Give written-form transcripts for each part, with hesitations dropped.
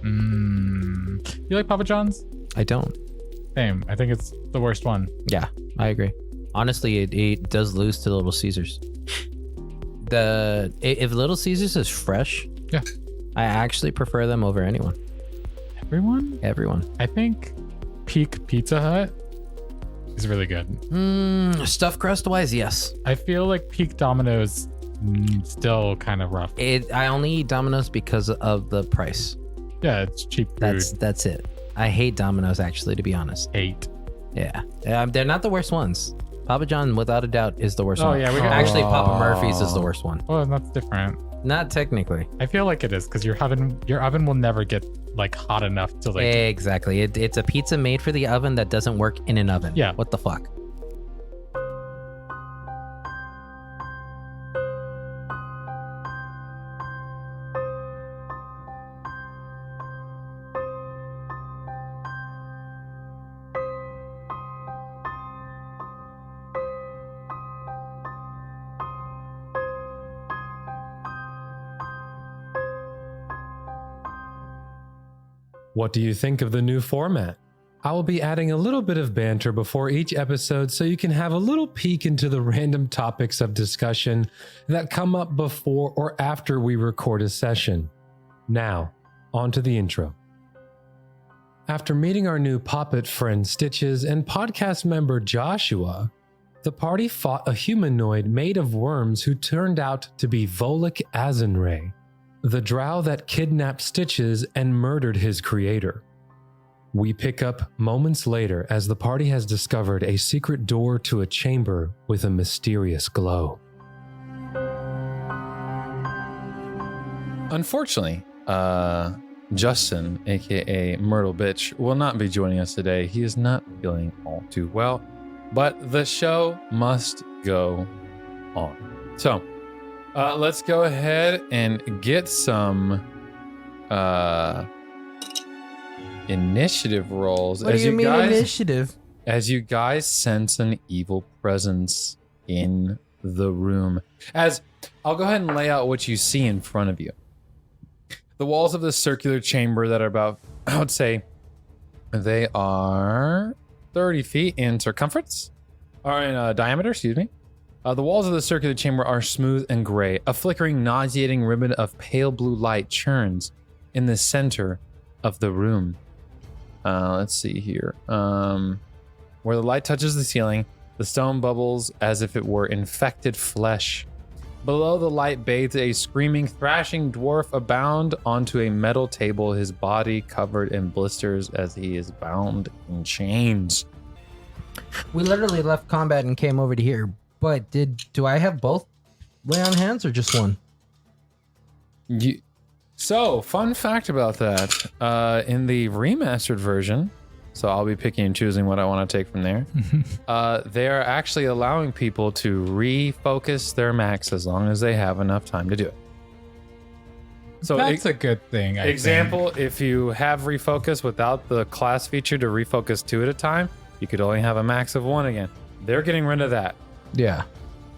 You like Papa John's? I don't. Same. I think it's the worst one. Yeah, I agree. Honestly, it does lose to Little Caesars. If Little Caesars is fresh, yeah, I actually prefer them over anyone. Everyone? I think peak Pizza Hut is really good. Stuffed crust wise, yes. I feel like peak Domino's still kind of rough. I only eat Domino's because of the price. Yeah, it's cheap food. That's it. I hate Domino's, actually, to be honest. Yeah. They're not the worst ones. Papa John, without a doubt, is the worst one. Oh, yeah. Actually, Papa Murphy's is the worst one. Well, that's different. Not technically. I feel like it is because your oven will never get like hot enough to like. Exactly. It's a pizza made for the oven that doesn't work in an oven. Yeah. What the fuck? What do you think of the new format? I will be adding a little bit of banter before each episode so you can have a little peek into the random topics of discussion that come up before or after we record a session. Now, on to the intro. After meeting our new poppet friend Stitches and podcast member Joshua, the party fought a humanoid made of worms who turned out to be Volluk Azinrae, the drow that kidnapped Stitches and murdered his creator. We pick up moments later as the party has discovered a secret door to a chamber with a mysterious glow. Unfortunately, Justin, aka Myrtle Bitch, will not be joining us today. He is not feeling all too well, but the show must go on. So, let's go ahead and get some initiative rolls. What do you mean initiative? As you guys sense an evil presence in the room. As I'll go ahead and lay out what you see in front of you. The walls of the circular chamber that are about, I would say, they are 30 feet in circumference, or in diameter, excuse me. The walls of the circular chamber are smooth and gray. A flickering, nauseating ribbon of pale blue light churns in the center of the room. Let's see here. Where the light touches the ceiling, the stone bubbles as if it were infected flesh. Below the light bathes a screaming, thrashing dwarf abound onto a metal table, his body covered in blisters as he is bound in chains. We literally left combat and came over to here. But do I have both lay on hands or just one? So, fun fact about that. In the remastered version, so I'll be picking and choosing what I want to take from there. They are actually allowing people to refocus their max as long as they have enough time to do it. So that's a good thing. I think. If you have refocus without the class feature to refocus 2 at a time, you could only have a max of 1 again. They're getting rid of that. Yeah.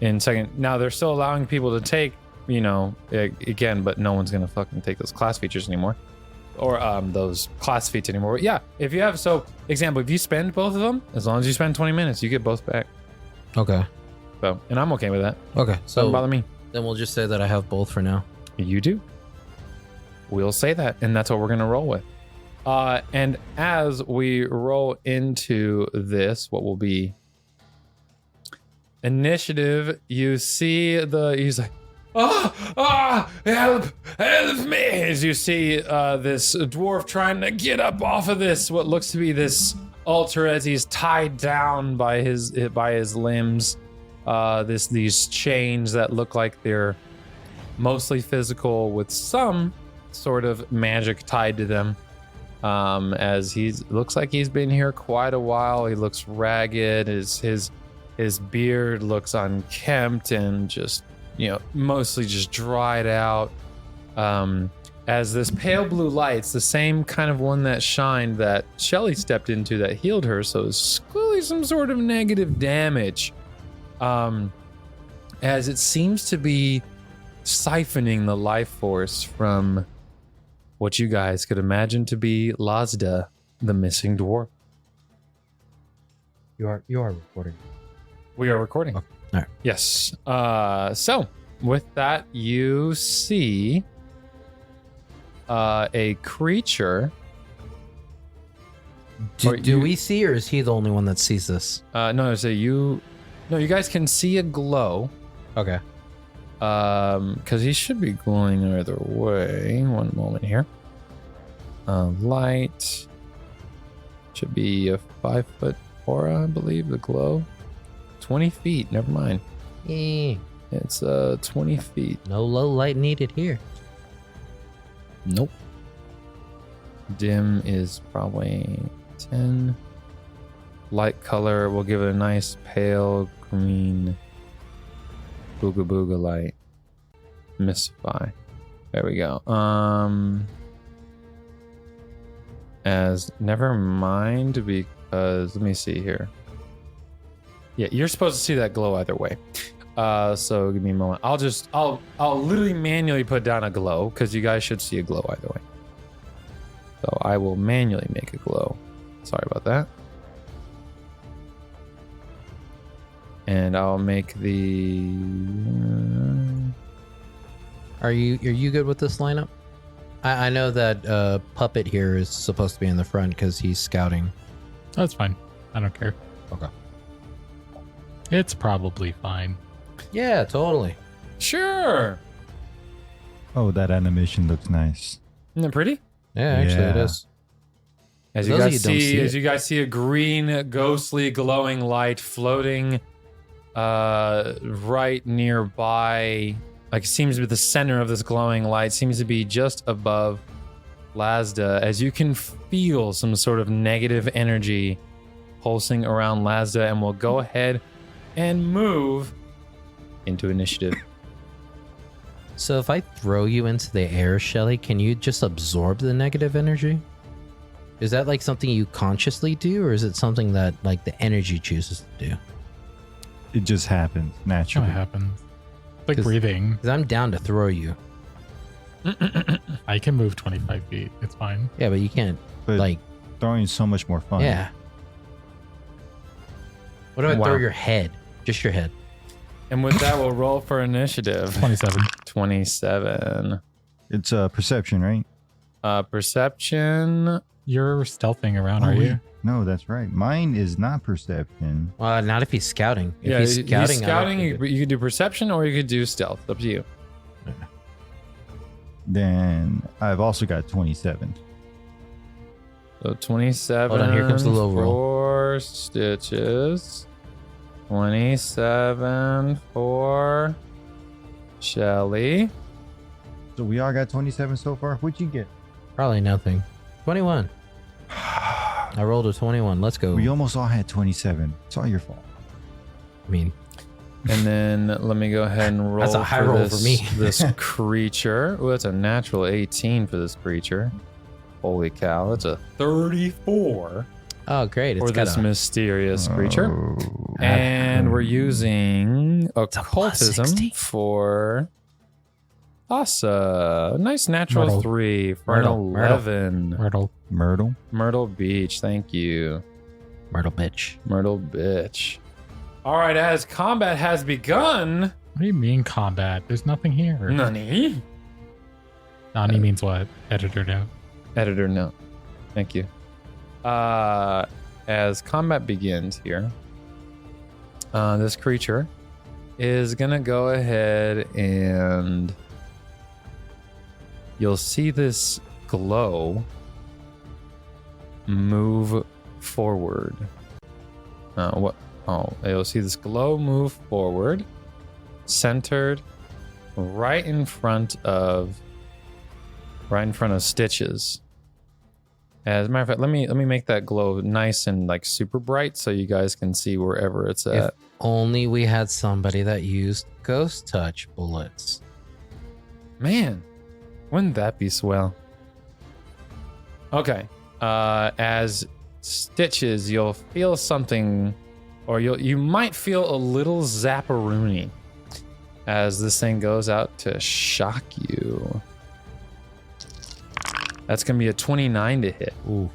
In second, now they're still allowing people to take, again, but no one's gonna fucking take those class features anymore, or those class feats anymore. But yeah, if you have, if you spend both of them, as long as you spend 20 minutes, you get both back. Okay. So, and I'm okay with that. Okay. So doesn't bother me. Then we'll just say that I have both for now. You do. We'll say that, and that's what we're gonna roll with. And as we roll into this, what will be initiative, you see he's like, help me, as you see this dwarf trying to get up off of this, what looks to be this altar, as he's tied down by his limbs. These chains that look like they're mostly physical with some sort of magic tied to them. As looks like he's been here quite a while. He looks ragged. His beard looks unkempt and just, mostly just dried out. As this pale blue light's the same kind of one that shined that Shelly stepped into that healed her, so it's clearly some sort of negative damage. As it seems to be siphoning the life force from what you guys could imagine to be Lazda, the missing dwarf. You are recording. We are recording. Okay. All right. Yes. So with that, you see a creature. Do we see, or is he the only one that sees this? No, so you guys can see a glow. Okay. Because he should be glowing either way. One moment here. Light should be a 5-foot aura, I believe. The glow, 20 feet. Never mind. It's 20 feet. No low light needed here. Nope. Dim is probably 10. Light color, we'll give it a nice pale green booga booga light. Mystify. There we go. As never mind, because let me see here. Yeah, you're supposed to see that glow either way. So give me a moment. I'll literally manually put down a glow because you guys should see a glow either way. So I will manually make a glow. Sorry about that. And I'll make the. Are you good with this lineup? I know that Puppet here is supposed to be in the front because he's scouting. That's fine. I don't care. Okay. It's probably fine. Yeah, totally. Sure. Oh, that animation looks nice. Isn't it pretty? Yeah, actually it Yeah. is. As For you those of guys you who don't see as it. you guys see a green, ghostly, glowing light floating right nearby, like seems to be the center of this glowing light, seems to be just above Lazda, as you can feel some sort of negative energy pulsing around Lazda, and we'll go ahead and move into initiative. So if I throw you into the air, Shelly, can you just absorb the negative energy? Is that like something you consciously do, or is it something that like the energy chooses to do? It just happens What naturally. happens? Like 'Cause- breathing. Because I'm down to throw you. I can move 25 feet. It's fine. Yeah, but you can't But like, throwing is so much more fun. yeah. What if I Wow. throw your head? Just your head. And with that, we'll roll for initiative. 27. 27. It's perception, right? Perception. You're stealthing around, are wait. you? No, that's right. Mine is not perception. Not if he's scouting. If Yeah, he's scouting, I don't scouting, think you could do perception or you could do stealth. Up to you. Then I've also got 27. So 27. Hold on, here comes the low roll. 4 stitches. 27 for Shelly. So we all got 27 so far. What'd you get? Probably nothing. 21. I rolled a 21. Let's go. We almost all had 27. It's all your fault. I mean, And then let me go ahead and roll. That's a high roll this, for me. This creature. Oh, that's a natural 18 for this creature. Holy cow. That's a 34 oh great, it's for got this a mysterious creature. Oh. And we're using a plus occultism 60. for Asa. Nice natural Myrtle. 3 for an Myrtle. 11. Myrtle. Myrtle. Myrtle Beach. Thank you. Myrtle bitch. Myrtle Bitch. All right, as combat has begun. What do you mean combat? There's nothing here. Nani? Nani means what? Editor note. Editor note. Thank you. As combat begins here, this creature is gonna go ahead and you'll see this glow move forward. You'll see this glow move forward, centered right in front of Stitches. As a matter of fact, let me make that glow nice and like super bright so you guys can see wherever it's If at. only we had somebody that used ghost touch bullets. Man, wouldn't that be swell? Okay. As Stitches, you'll feel something, or you might feel a little zapparoonie as this thing goes out to shock you. That's going to be a 29 to hit. Ooh.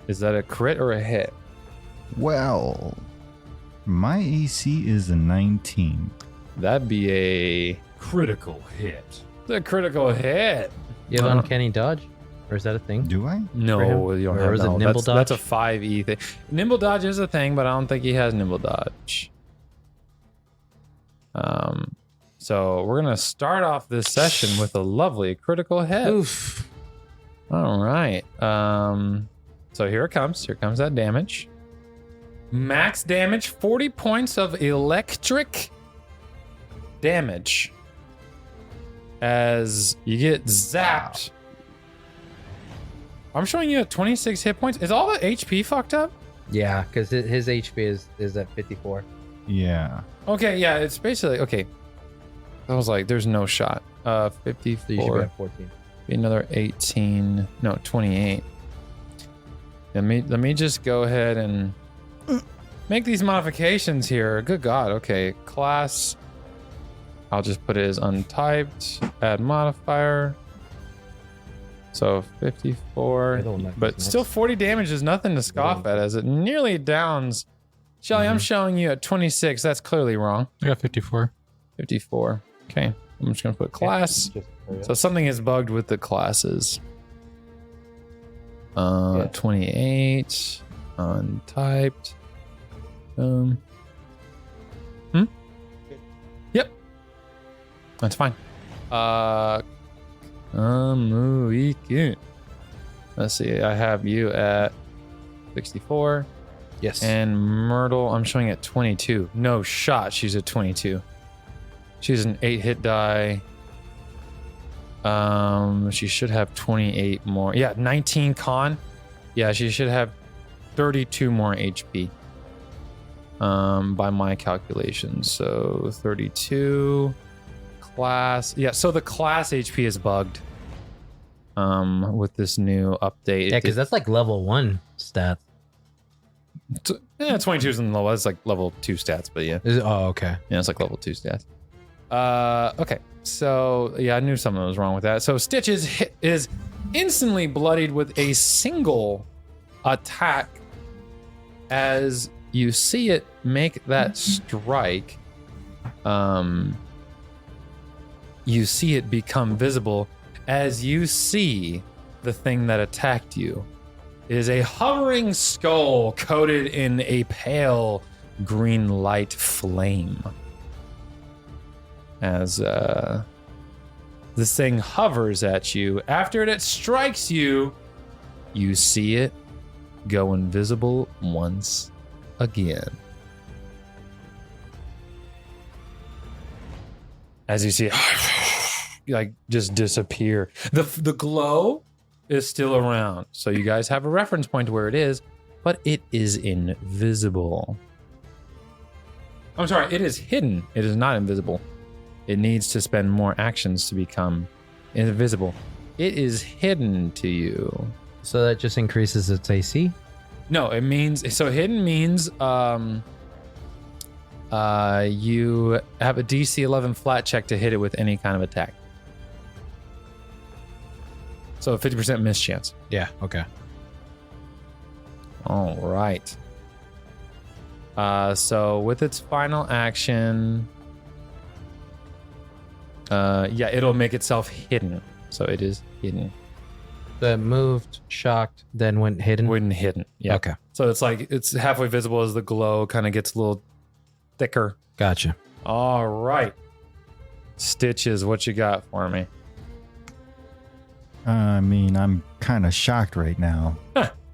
Is that a crit or a hit? Well, my AC is a 19. That'd be a Critical hit. critical hit. You have uncanny dodge? Or is that a thing? Do I? No, For him? you don't Or have was it no. nimble That's a dodge? 5e thing. Nimble dodge is a thing, but I don't think he has nimble dodge. So we're gonna start off this session with a lovely critical hit. Oof. All right. So here it comes. Here comes that damage. Max damage, 40 points of electric damage. As you get zapped. I'm showing you at 26 hit points. Is all the HP fucked up? Yeah, because his HP is at 54. Yeah. Okay, yeah, it's basically okay. I was like, there's no shot. 54. So you should be at 14. Be another 18. No, 28. Let me just go ahead and make these modifications here. Good God. Okay, class. I'll just put it as untyped. Add modifier. So 54. But still 40 damage is nothing to scoff at as it nearly downs. Shelly, I'm showing you at 26. That's clearly wrong. I got 54. 54. Okay. I'm just going to put class. So something is bugged with the classes. 28. Untyped. Yep. That's fine. Let's see. I have you at 64. Yes. And Myrtle, I'm showing at 22. No shot. She's at 22. She's an 8-hit die. She should have 28 more. Yeah, 19 con. Yeah, she should have 32 more HP. By my calculations. So 32 class. Yeah, so the class HP is bugged. With this new update. Yeah, because that's like level 1 stats. 22 isn't level. That's like level 2 stats, but yeah. Oh, okay. Yeah, it's like level 2 stats. Okay. So, yeah, I knew something was wrong with that. So, Stitch is instantly bloodied with a single attack as you see it make that strike. You see it become visible as you see the thing that attacked you. It is a hovering skull coated in a pale green light flame. As this thing hovers at you, after it strikes you, you see it go invisible once again. As you see it like just disappear. The glow is still around, so you guys have a reference point to where it is, but it is invisible. I'm sorry, it is hidden. It is not invisible. It needs to spend more actions to become invisible. It is hidden to you. So that just increases its AC? No, it means, so hidden means you have a DC 11 flat check to hit it with any kind of attack. So a 50% miss chance. Yeah, okay. All right. So with its final action, yeah, it'll make itself hidden. So it is hidden. So it moved, shocked, then went hidden? Wouldn't hidden. Yeah. Okay. So it's like it's halfway visible as the glow kind of gets a little thicker. Gotcha. All right. Stitches, what you got for me? I mean, I'm kind of shocked right now.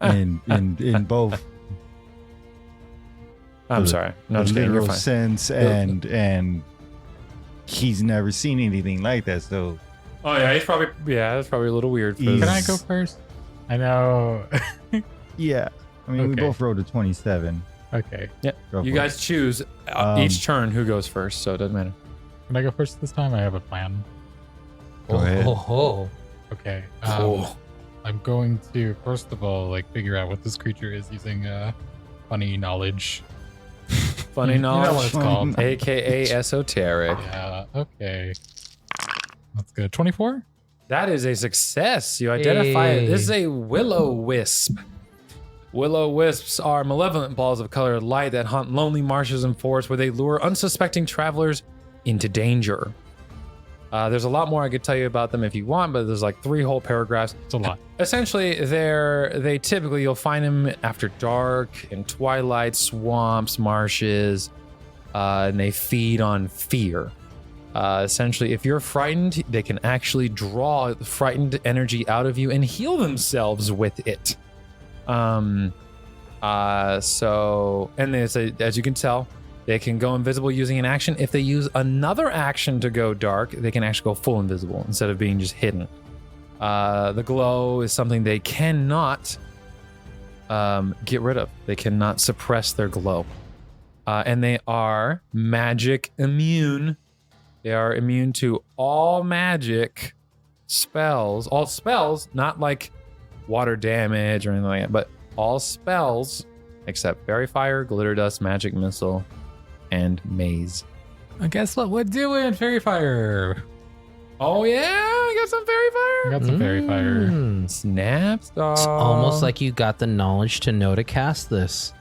in both I'm sorry. No, the just kidding. You're literal fine. sense and he's never seen anything like that. So Oh yeah, that's probably a little weird. For He's- Can I go first? I know. yeah, I mean, we Okay. both rolled a 27. Okay. Yeah. Go You for guys choose each turn who goes first, so it doesn't matter. Can I go first this time? I have a plan. Go ahead. Oh. Okay. Cool. I'm going to first of all figure out what this creature is using funny knowledge. Funny You know what knowledge, it's called. aka esoteric. Yeah. Okay. That's good. 24. That is a success. You identify it. This is a will-o-wisp. Will-o-wisps are malevolent balls of colored light that haunt lonely marshes and forests where they lure unsuspecting travelers into danger. There's a lot more I could tell you about them if you want, but there's like 3 whole paragraphs. It's a lot. Essentially, they typically, you'll find them after dark, in twilight, swamps, marshes, and they feed on fear. Essentially, if you're frightened, they can actually draw the frightened energy out of you and heal themselves with it. And as you can tell, they can go invisible using an action. If they use another action to go dark, they can actually go full invisible instead of being just hidden. The glow is something they cannot get rid of. They cannot suppress their glow. And they are magic immune. They are immune to all magic spells. All spells, not like water damage or anything like that, but all spells except fairy fire, glitter dust, magic missile, and maze. I guess what we're doing, fairy fire. Oh yeah, I got some fairy fire. I got some fairy fire. Snaps. It's almost like you got the knowledge to know to cast this.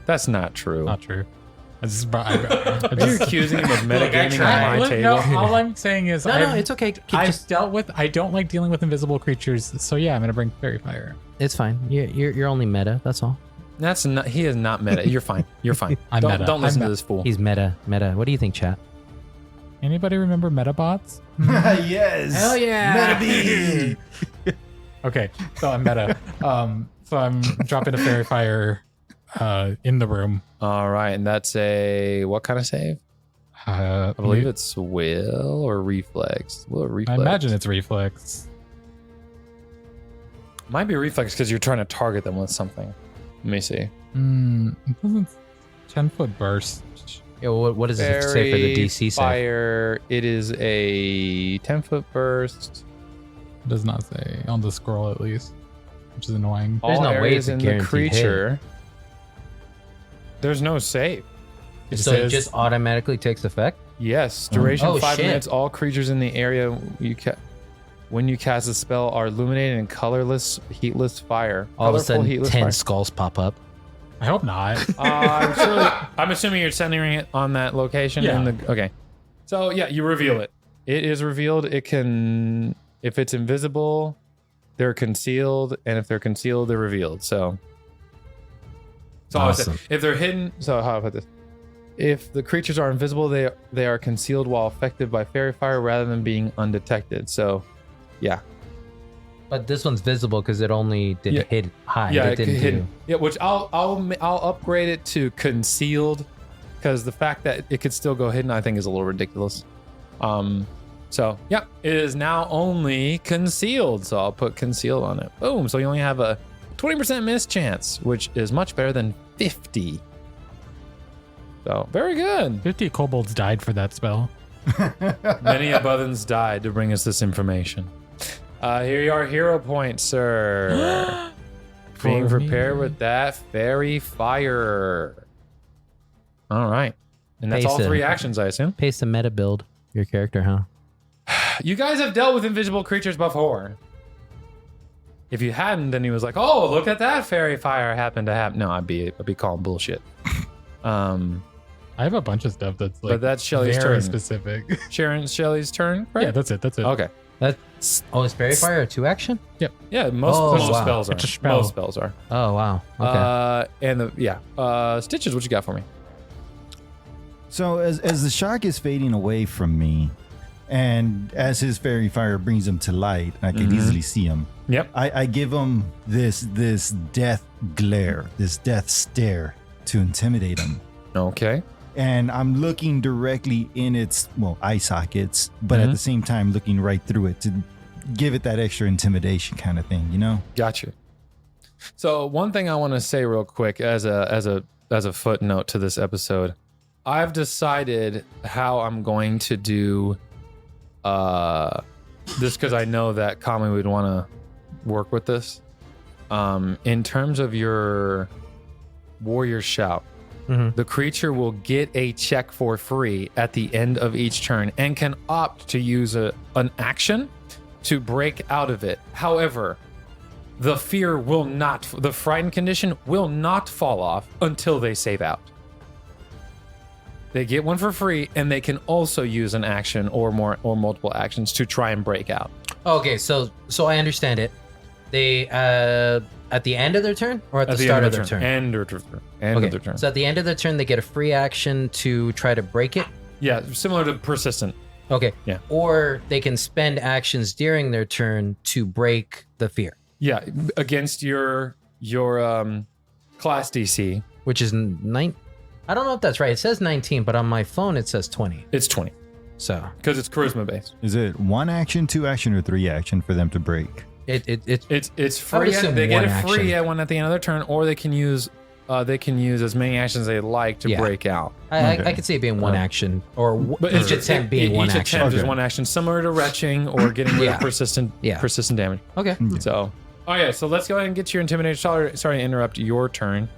That's not true. Not true. I just, Are you accusing him of metagaming on my table? No, all I'm saying is No, it's okay. I don't like dealing with invisible creatures, so yeah, I'm gonna bring fairy fire. It's fine. You're only meta. That's all. That's not. He is not meta. You're fine. You're fine. I'm meta. Don't listen I'm to this fool. He's meta. What do you think, chat? Anybody remember Metabots? Yes. Hell yeah. Metabee. Okay, so I'm meta. So I'm dropping a fairy fire in the room. All right, and that's a what kind of save? I I believe it's will or reflex. Will or I reflex? imagine it's reflex. Might be reflex because you're trying to target them with something. Let me see. It doesn't 10-foot burst. Yeah, what does it say for the DC save? Fire. It is a 10-foot burst. It does not say on the scroll at least, which is annoying. There's All no way areas it's a in the guaranteed creature. There's no save. It So says, it just automatically takes effect? Yes, duration Oh, 5 shit. minutes. All creatures in the area when you cast a spell are illuminated in colorless, heatless fire. All of a Colorful, sudden, heatless 10 fire. skulls pop up. I hope not. I'm assuming you're centering it on that location. Yeah. Okay. So yeah, you reveal it. It is revealed. It can, if it's invisible, they're concealed, and if they're concealed, they're revealed. So Awesome. if they're hidden, so how about this? If the creatures are invisible, they are concealed while affected by fairy fire rather than being undetected. So, yeah. But this one's visible because it only did Yeah. hit high. Yeah, it didn't hidden. do. Yeah, which I'll upgrade it to concealed because the fact that it could still go hidden, I think, is a little ridiculous. So yeah, it is now only concealed. So I'll put concealed on it. Boom. So you only have a 20% miss chance, which is much better than 50. So very good. 50 kobolds died for that spell. Many abothans died to bring us this information. Here you are, hero points, sir. Being For prepared me. with that fairy fire. All right. And that's all Paste it. 3 actions, I assume. Paste a meta build your character, huh? You guys have dealt with invisible creatures before. If you hadn't, then he was like, "Oh, look at that fairy fire happened to happen." No, I'd be calling bullshit. I have a bunch of stuff that's like But that's Shelly's very turn. specific. Shelley's turn, right? Yeah, that's it. That's it. Okay. Is Fairy Fire a 2 action? Yeah, most wow. spells are. It's a spell. Most spells are. Oh, wow. Okay. Stitches, what you got for me? So as the shark is fading away from me, and as his fairy fire brings him to light, I can easily see him. Yep. I give him this death glare, this death stare to intimidate him. Okay. And I'm looking directly in its eye sockets, but at the same time looking right through it to give it that extra intimidation kind of thing, you know? Gotcha. So one thing I want to say real quick as a footnote to this episode, I've decided how I'm going to do this because I know that Kami would want to work with this. In terms of your warrior shout, the creature will get a check for free at the end of each turn and can opt to use an action to break out of it. However, the frightened condition will not fall off until they save out. They get one for free, and they can also use an action or multiple actions to try and break out. Okay, so I understand it. They at the end of their turn or at the start of their turn? End of their turn. So at the end of their turn, they get a free action to try to break it. Yeah, similar to persistent. Okay. Yeah. Or they can spend actions during their turn to break the fear. Yeah, against your class DC. Which is 9. I don't know if that's right. It says 19, but on my phone it says 20. It's 20 So because it's charisma based. Is it 1 action, 2 action, or 3 action for them to break? It's I would free. assume They get one a free action. one at the end of their turn, or they can use as many actions they like to Yeah. break out. I could see it being one action or But each attempt being one each action. attempt is Okay. one action, similar to retching or getting rid Yeah. of persistent damage. Okay. So, so let's go ahead and get your intimidation. Sorry to interrupt your turn,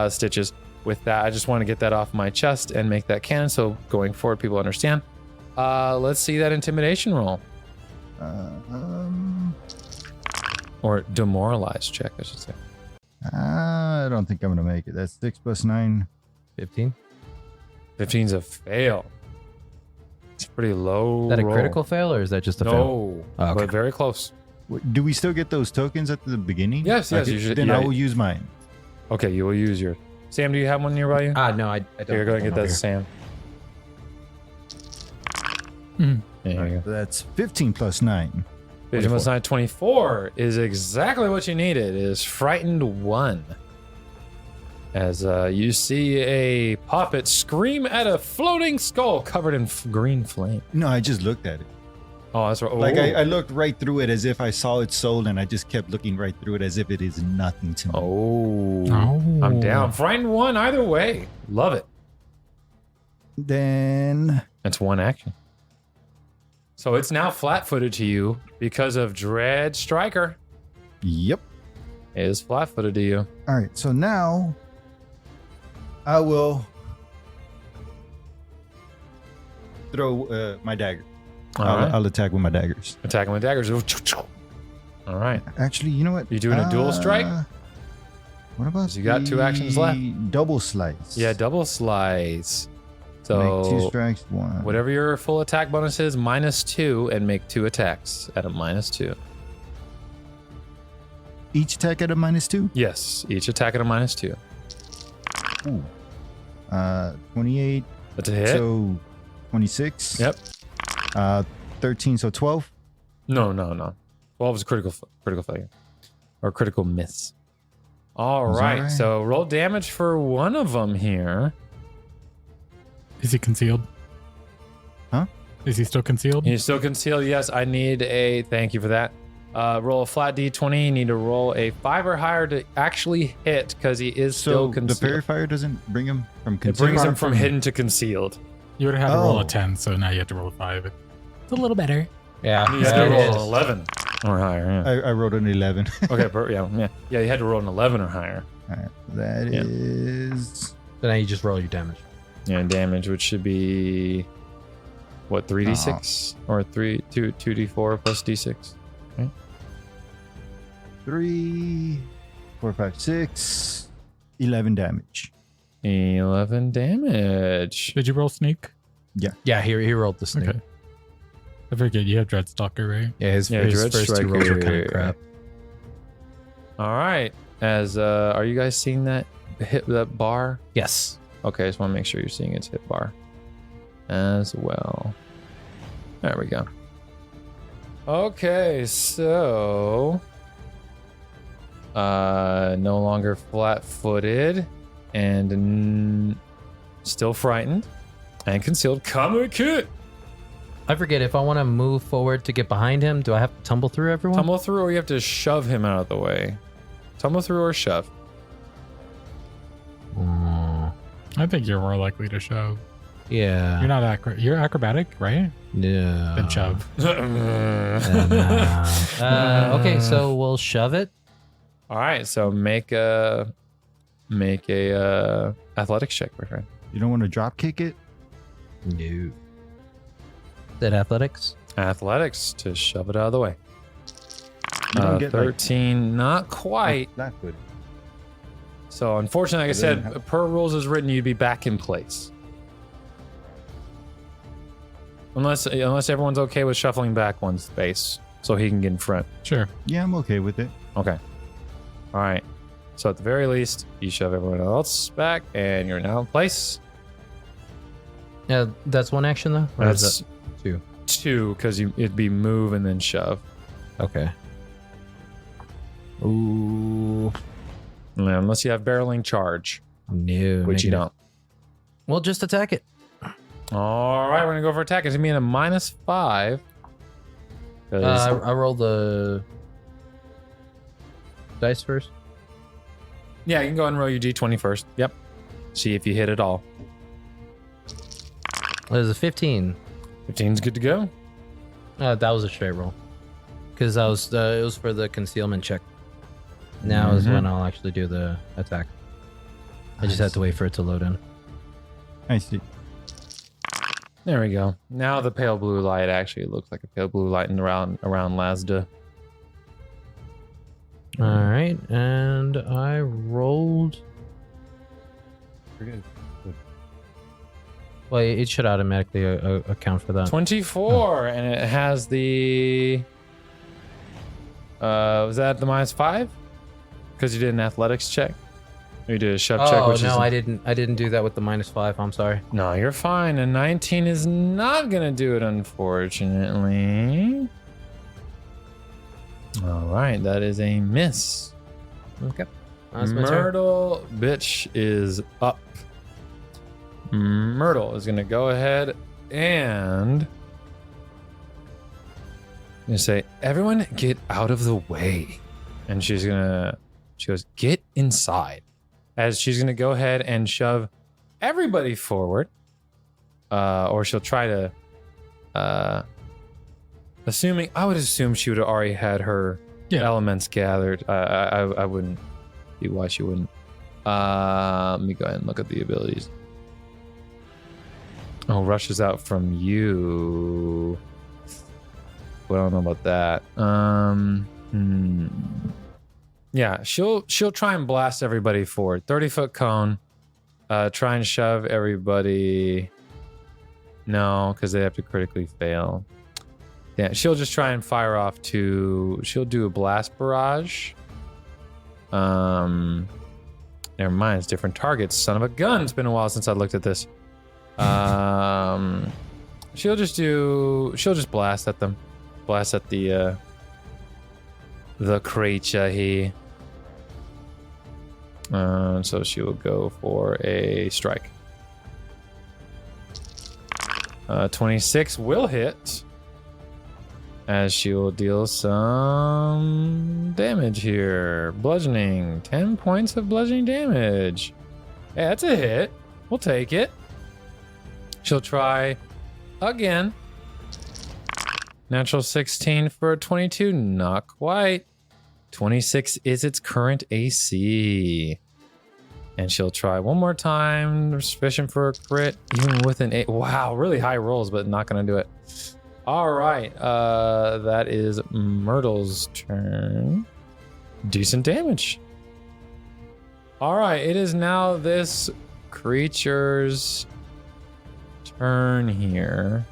Stitches. With that, I just want to get that off my chest and make that canon, so going forward, people understand. Let's see that intimidation roll. Or demoralized check, I should say. I don't think I'm going to make it. That's 6 plus 9. 15. 15's a fail. It's pretty low. Is that a roll. critical fail or is that just a fail? No, Oh, okay. but very close. Do we still get those tokens at the beginning? Yes, Okay, usually- Then yeah. I will use mine. Okay, you will use your. Sam, do you have one nearby you? No, I don't. Here, go ahead and get that, Sam. Mhm. There you go. That's 15 plus 9. 15 plus 9, 24 is exactly what you needed. Is frightened 1. As you see a poppet scream at a floating skull covered in green flame. No, I just looked at it. Oh, that's right. Oh. Like I looked right through it as if I saw its soul, and I just kept looking right through it as if it is nothing to me. Oh. I'm down. Frightened 1 either way. Love it. Then That's one action. So it's now flat-footed to you because of Dread Striker. yep. It is flat-footed to you. All right. So now I will throw my dagger. All right. I'll attack with my daggers. Attacking with daggers. All right. Actually, you know what? You doing a dual strike? What about You got 2 actions left. Double slice. Yeah, double slice. Make 2 So strikes, 1. whatever your full attack bonus is, -2, and make 2 attacks at a -2. Each attack at a -2. Yes, each attack at a -2. Ooh. 28. That's a hit. So 26. Yep. 13. So 12. No. 12 is a critical failure. Or critical miss. All Is that right. right? So roll damage for one of them here. Is he concealed? Huh? Is he still concealed? He's still concealed. Yes, I need a. Thank you for that. Roll a flat d20. You need to roll a 5 or higher to actually hit because he is still So the concealed. fairy fire doesn't bring him from It concealed. brings him from hidden to concealed. You would have had to roll Oh. a 10, so now you have to roll a 5. It's a little better. Yeah. You had to it roll is. an 11 or higher. Yeah. I rolled an 11. Okay, yeah. You had to roll an 11 or higher. All right. That Yeah. is. So now you just roll your damage. Yeah, damage, which should be what 3d6 or 2d4 plus d6. 3, 4, 5, 6, 11 damage. 11 damage. Did you roll sneak? Yeah, he rolled the sneak. Okay. I forget you have Dreadstalker, right? Yeah, his Yeah, first Dread 2 rolls were kind Striker. of crap. All right. As are you guys seeing that bar? Yes. Okay, I just want to make sure you're seeing its hit bar as well. There we go. Okay, so no longer flat-footed and still frightened and concealed. Come kid. I forget if I want to move forward to get behind him. Do I have to tumble through everyone? Tumble through, or you have to shove him out of the way. Tumble through or shove. I think you're more likely to shove. Yeah. You're not you're acrobatic, right? No. Then shove. Okay, so we'll shove it. All right, so make a athletics check, my friend. You don't want to drop kick it? No. That athletics? Athletics to shove it out of the way. You don't get 13, not quite. flat-footed. So unfortunately, like I But then said, per rules as written, you'd be back in place. Unless everyone's okay with shuffling back one space so he can get in front. Sure. Yeah, I'm okay with it. Okay. All right. So at the very least, you shove everyone else back, and you're now in place. Yeah, that's one action though. Or is That's that two? 2, because it'd be move and then shove. Okay. Ooh. Yeah, unless you have barreling charge, No. which you don't. Well, just attack it. All right, we're gonna go for attack. It's gonna be in a -5. I roll the dice first. Yeah, you can go ahead and roll your d20 first. Yep. See if you hit it all. There's a 15. 15's good to go. That was a straight roll. Because it was for the concealment check. Now is when I'll actually do the attack. I just had to wait for it to load in. I see. There we go. Now the pale blue light actually looks like a pale blue light around Lazda. All right, and I rolled. Well, it should automatically account for that. 24, and it has the. Was that the -5? Because you did an athletics check. Or you did a shove check. Oh Which no, is I didn't do that with the -5. I'm sorry. No, you're fine. A 19 is not gonna do it, unfortunately. All right, that is a miss. Okay. That's my turn. Myrtle, bitch, is up. Myrtle is gonna go ahead and say, "Everyone, get out of the way," and she goes, "Get inside." As she's gonna go ahead and shove everybody forward, or she'll try to. I would assume she would have already had her elements gathered. I wouldn't see why she wouldn't. Let me go ahead and look at the abilities. Oh, rushes out from you. Well, I don't know about that. Yeah, she'll try and blast everybody forward. 30-foot cone. Try and shove everybody. No, because they have to critically fail. Yeah, she'll just try and fire off she'll do a blast barrage. Never mind, it's different targets. Son of a gun, it's been a while since I looked at this. She'll just blast at them. Blast at the creature here. So she will go for a strike. 26 will hit. As she will deal some damage here. Bludgeoning. 10 points of bludgeoning damage. Yeah, that's a hit. We'll take it. She'll try again. Natural 16 for a 22. Not quite. 26 is its current AC. And she'll try one more time. Sufficient for a crit. Even with an 8. Wow, really high rolls, but not going to do it. All right. That is Myrtle's turn. Decent damage. All right. It is now this creature's turn here.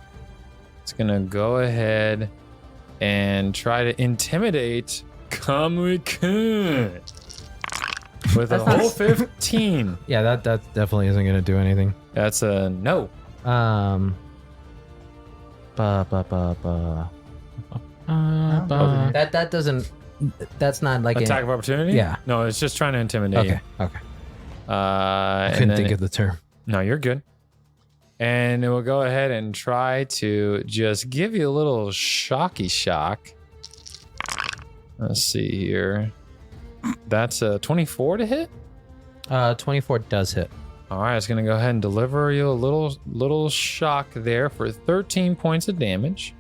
It's going to go ahead and try to intimidate Kamui-kun with a whole 15. Yeah, that definitely isn't gonna do anything. That's a no. That doesn't. That's not like Attack of opportunity? Yeah. No, it's just trying to intimidate you. Okay. I Couldn't think of the term. No, you're good. And it will go ahead and try to just give you a little shocky shock. Let's see here. That's a 24 to hit. 24 does hit. All right, it's going to go ahead and deliver you a little shock there for 13 points of damage.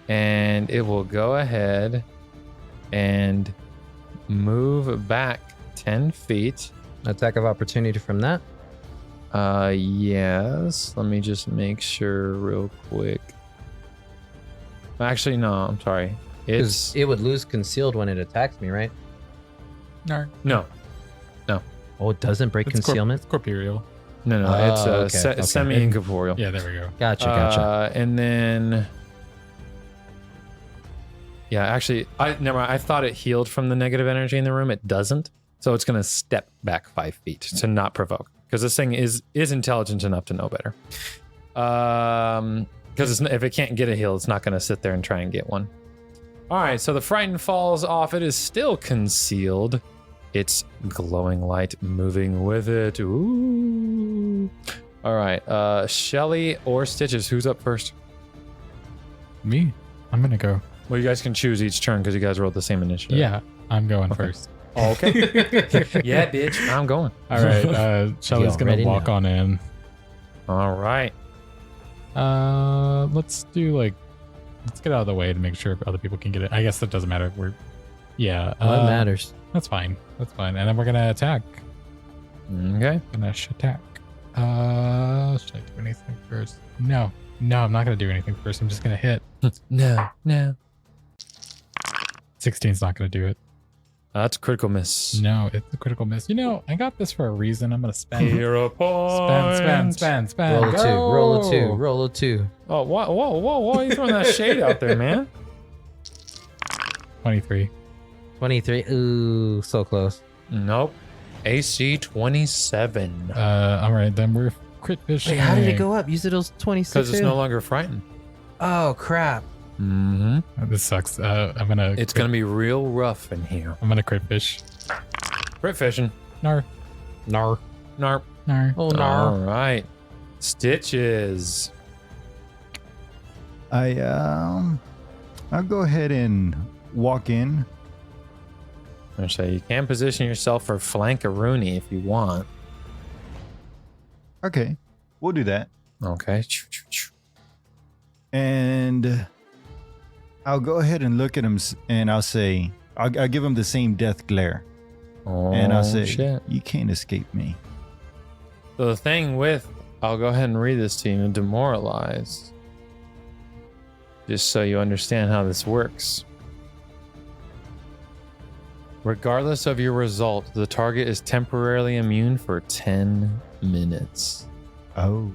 And it will go ahead and move back 10 feet. Attack of opportunity from that. Yes. Let me just make sure real quick. Actually, no, I'm sorry. It's It would lose concealed when it attacks me, right? No, no, Oh, it doesn't break concealment? It's corporeal. no. Oh, It's okay. semi-incorporeal. Yeah, there we go. Gotcha. And then, yeah, actually, never mind. I thought it healed from the negative energy in the room. It doesn't, so it's gonna step back 5 feet to not provoke, because this thing is intelligent enough to know better. Because if it can't get a heal, it's not gonna sit there and try and get one. All right, so the frightened falls off. It is still concealed. It's glowing light moving with it. Ooh. All right, Shelly or Stitches, who's up first? Me? I'm gonna go. Well, you guys can choose each turn because you guys rolled the same initiative. Yeah, I'm going first. Oh, okay. Yeah, bitch, I'm going. All right, Shelly's gonna already walk know. on in. All right. Let's get out of the way to make sure other people can get it. I guess that doesn't matter. What matters? That's fine. That's fine. And then we're gonna attack. Okay. Gonna attack. Should I do anything first? No, I'm not gonna do anything first. I'm just gonna hit. No. 16's not gonna do it. That's a critical miss. No, it's a critical miss. You know, I got this for a reason. I'm gonna spend. Hero point. Spend. Roll a two. Go! Roll a two. Oh, whoa. Why are you throwing that shade out there, man? 23. 23. Ooh, so close. Nope. AC 27. All right, then we're crit fishing. Wait, how did it go up? You said it was 26. Because it's no longer frightened. Oh, crap. Mm-hmm. This sucks. I'm gonna. It's going to be real rough in here. I'm gonna crit fish. Crit fishing. Nar. Narp. Oh, no. All right. Stitches. I'll go ahead and walk in. So you can position yourself for flankaroonie if you want. Okay, we'll do that. Okay. And I'll go ahead and look at him and I'll say, I'll give him the same death glare. Oh, And I'll say, shit. you can't escape me. So the thing with, I'll go ahead and read this to you, demoralized. Just so you understand how this works. Regardless of your result, the target is temporarily immune for 10 minutes. Oh.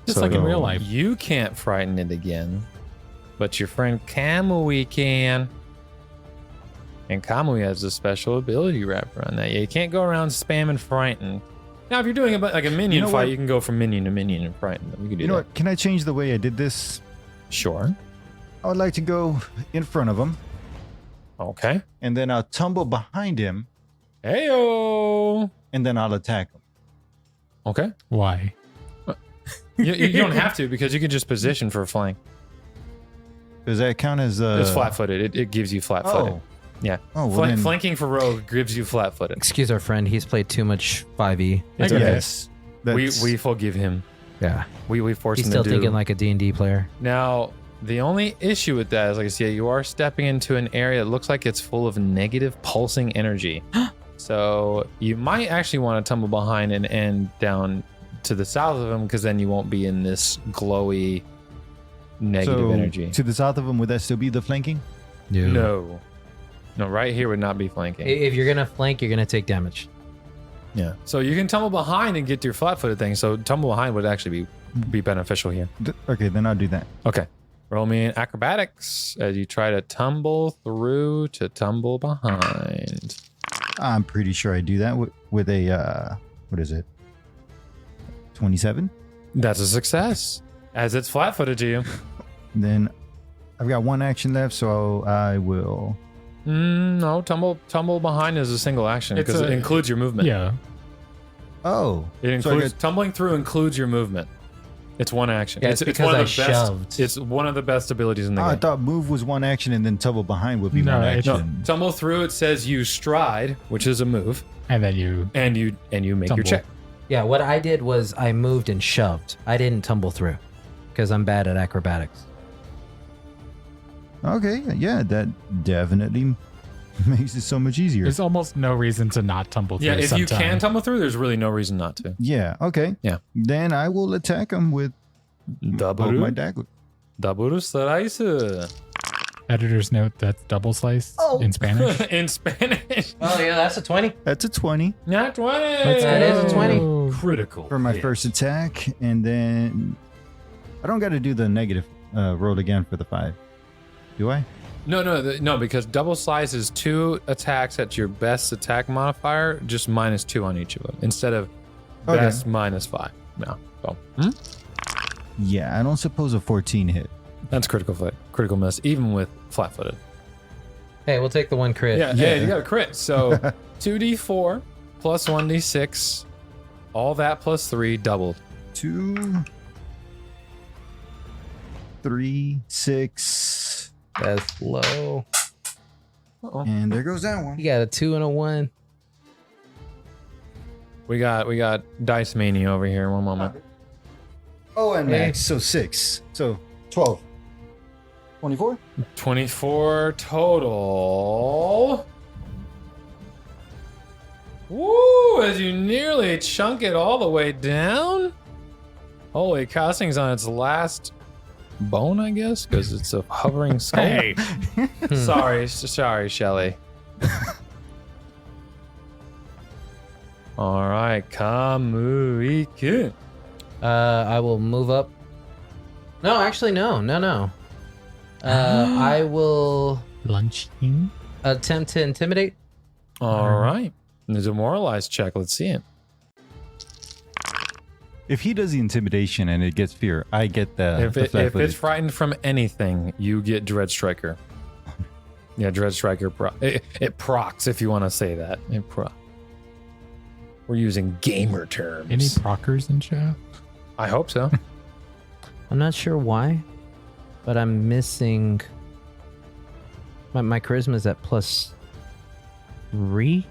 Just like in real life. You can't frighten it again, but your friend Kamui can. And Kamui has a special ability wrapped around that. Yeah, you can't go around spamming frighten. Now, if you're doing like a minion know fight, what? you can go from minion to minion and frighten them. You can do You know that. what? Can I change the way I did this? Sure. I would like to go in front of him Okay. and then I'll tumble behind him Heyo. and then I'll attack him. Okay. Why? You don't have to because you can just position for a flank. Does that count as It's flat-footed. It gives you flat-footed. Oh. Yeah. Oh, well then, Flanking for rogue gives you flat-footed. Excuse our friend. He's played too much 5e. It's I okay. yes. That's- We forgive him. Yeah. We force He's him still to do. thinking like a D&D player. Now, the only issue with that is, like I said, you are stepping into an area that looks like it's full of negative pulsing energy. So you might actually want to tumble behind and end down to the south of him, because then you won't be in this glowy negative so energy. to the south of him, would that still be the flanking? No, right here would not be flanking. If you're going to flank, you're going to take damage. Yeah. So you can tumble behind and get to your flat-footed thing. So tumble behind would actually be beneficial here. Okay, then I'll do that. Okay. Roll me in acrobatics as you try to tumble through to tumble behind. I'm pretty sure I do that with a, what is it? 27? That's a success, as it's flat-footed to you. Then I've got one action left, so I will. No, tumble behind is a single action It's because it a- includes your movement. Yeah. Oh. It So I includes tumbling through includes your movement. It's one action. Yeah, it's because one of I the best. shoved. It's one of the best abilities in the I game. thought move was one action and then tumble behind would be No, one it's- No, action. tumble through. It says you stride, which is a move, And then you. and you make your Tumble. check. Yeah, what I did was I moved and shoved. I didn't tumble through because I'm bad at acrobatics. Okay, yeah, that definitely makes it so much easier. There's almost no reason to not tumble through. Yeah, if you sometime. can tumble through, there's really no reason not to. Yeah, okay. Yeah. Then I will attack him with both my dagger. Double slice. Editor's note, that's double slice in Spanish. In Spanish. Oh yeah, that's a 20. That's a 20 Not 20. That is a 20. Critical. for my hit. first attack. And then I don't got to do the negative roll again for the 5. Do I? No, because double slice is 2 attacks at your best attack modifier, just -2 on each of them instead of Okay. best -5. No. So, Yeah, I don't suppose a 14 hit. that's critical miss, even with flat-footed. Hey, we'll take the 1 crit. Yeah, you got a crit. So 2d4 plus 1d6, all that plus 3 doubled. 2, 3, 6, That's low. and there goes that one. You got a 2 and a 1. We got Dice Mania over here. One moment. Oh, and Hey. max, so 6. So 12. 24? 24 total. Woo! As you nearly chunk it all the way down. Holy cow, this thing's on its last bone, I guess, because it's a hovering skull. Hey, sorry, Shelly. All right, Kamuikin. I will move up. No, actually, no. I will Lunching. attempt to intimidate. All right. The demoralized check. Let's see it. If he does the intimidation and it gets fear, I get the If it's flat-footed. frightened from anything, you get Dread Striker. Yeah, Dread Striker. It procs, if you want to say that. We're using gamer terms. Any proccers in chat? I hope so. I'm not sure why, but I'm missing. My charisma is at +3,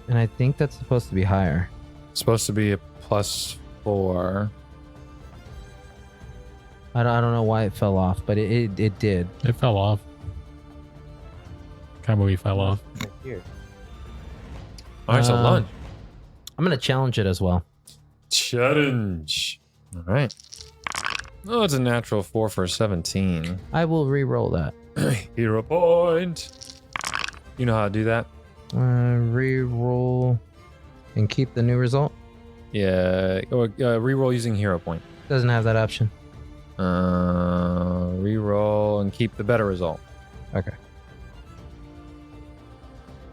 and I think that's supposed to be higher. It's supposed to be a +4. I don't know why it fell off, but it did. It fell off. Kamui fell off. All right, so lunge. I'm gonna challenge it as well. Challenge. All right. Oh, it's a natural 4 for 17. I will re-roll that. Hero point. You know how to do that? Re-roll and keep the new result. Yeah. Reroll using hero point. Doesn't have that option. Reroll and keep the better result. Okay.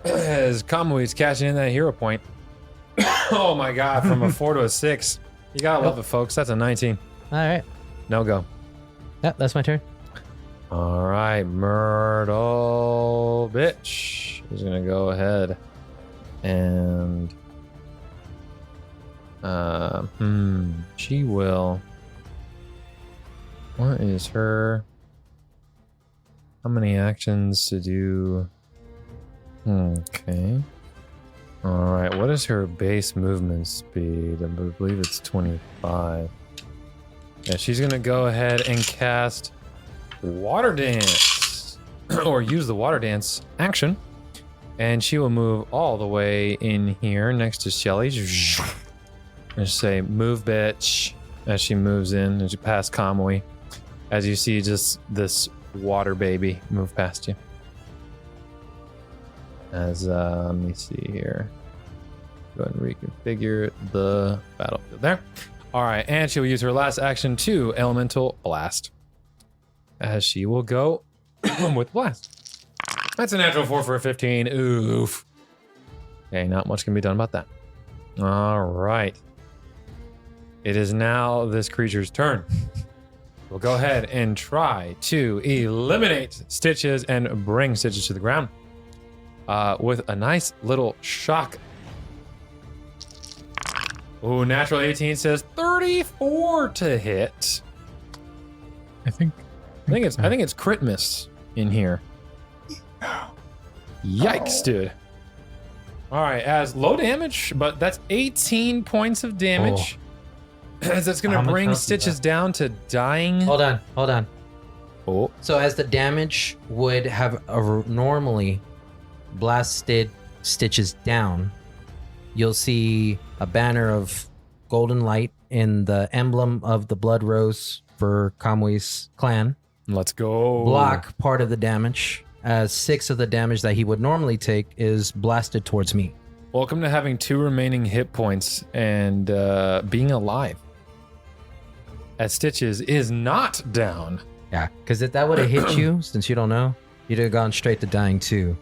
As Kamui's cashing in that hero point. Oh my god, from a 4 to a 6. You gotta love it, folks. That's a 19. All right. No go. Yep, that's my turn. All right, Myrtle bitch is gonna go ahead and she will. What is her? How many actions to do? Okay. All right. What is her base movement speed? I believe it's 25. Yeah, she's gonna go ahead and cast Water Dance, or use the Water Dance action, and she will move all the way in here next to Shelly. Just say, "Move, bitch," as she moves in, as you pass Kamui. As you see, just this water baby move past you. As let me see here. Go ahead and reconfigure the battlefield there. All right, and she will use her last action to Elemental Blast. As she will go with Blast. That's a natural 4 for a 15. Oof. Okay, not much can be done about that. All right. It is now this creature's turn. We'll go ahead and try to eliminate Stitches and bring Stitches to the ground with a nice little shock. Ooh, natural 18 says 34 to hit. I think it's crit miss in here. Yikes, dude. All right, as low damage, but that's 18 points of damage. As that's going How to much bring health is Stitches that? down to dying. Hold on. Oh, So as the damage would have normally blasted Stitches down, you'll see a banner of golden light in the emblem of the blood rose for Kamui's clan. Let's go. block part of the damage, as 6 of the damage that he would normally take is blasted towards me. Welcome to having 2 remaining hit points and being alive. As Stitches is not down. Yeah, because if that would have hit you, since you don't know, you'd have gone straight to dying too.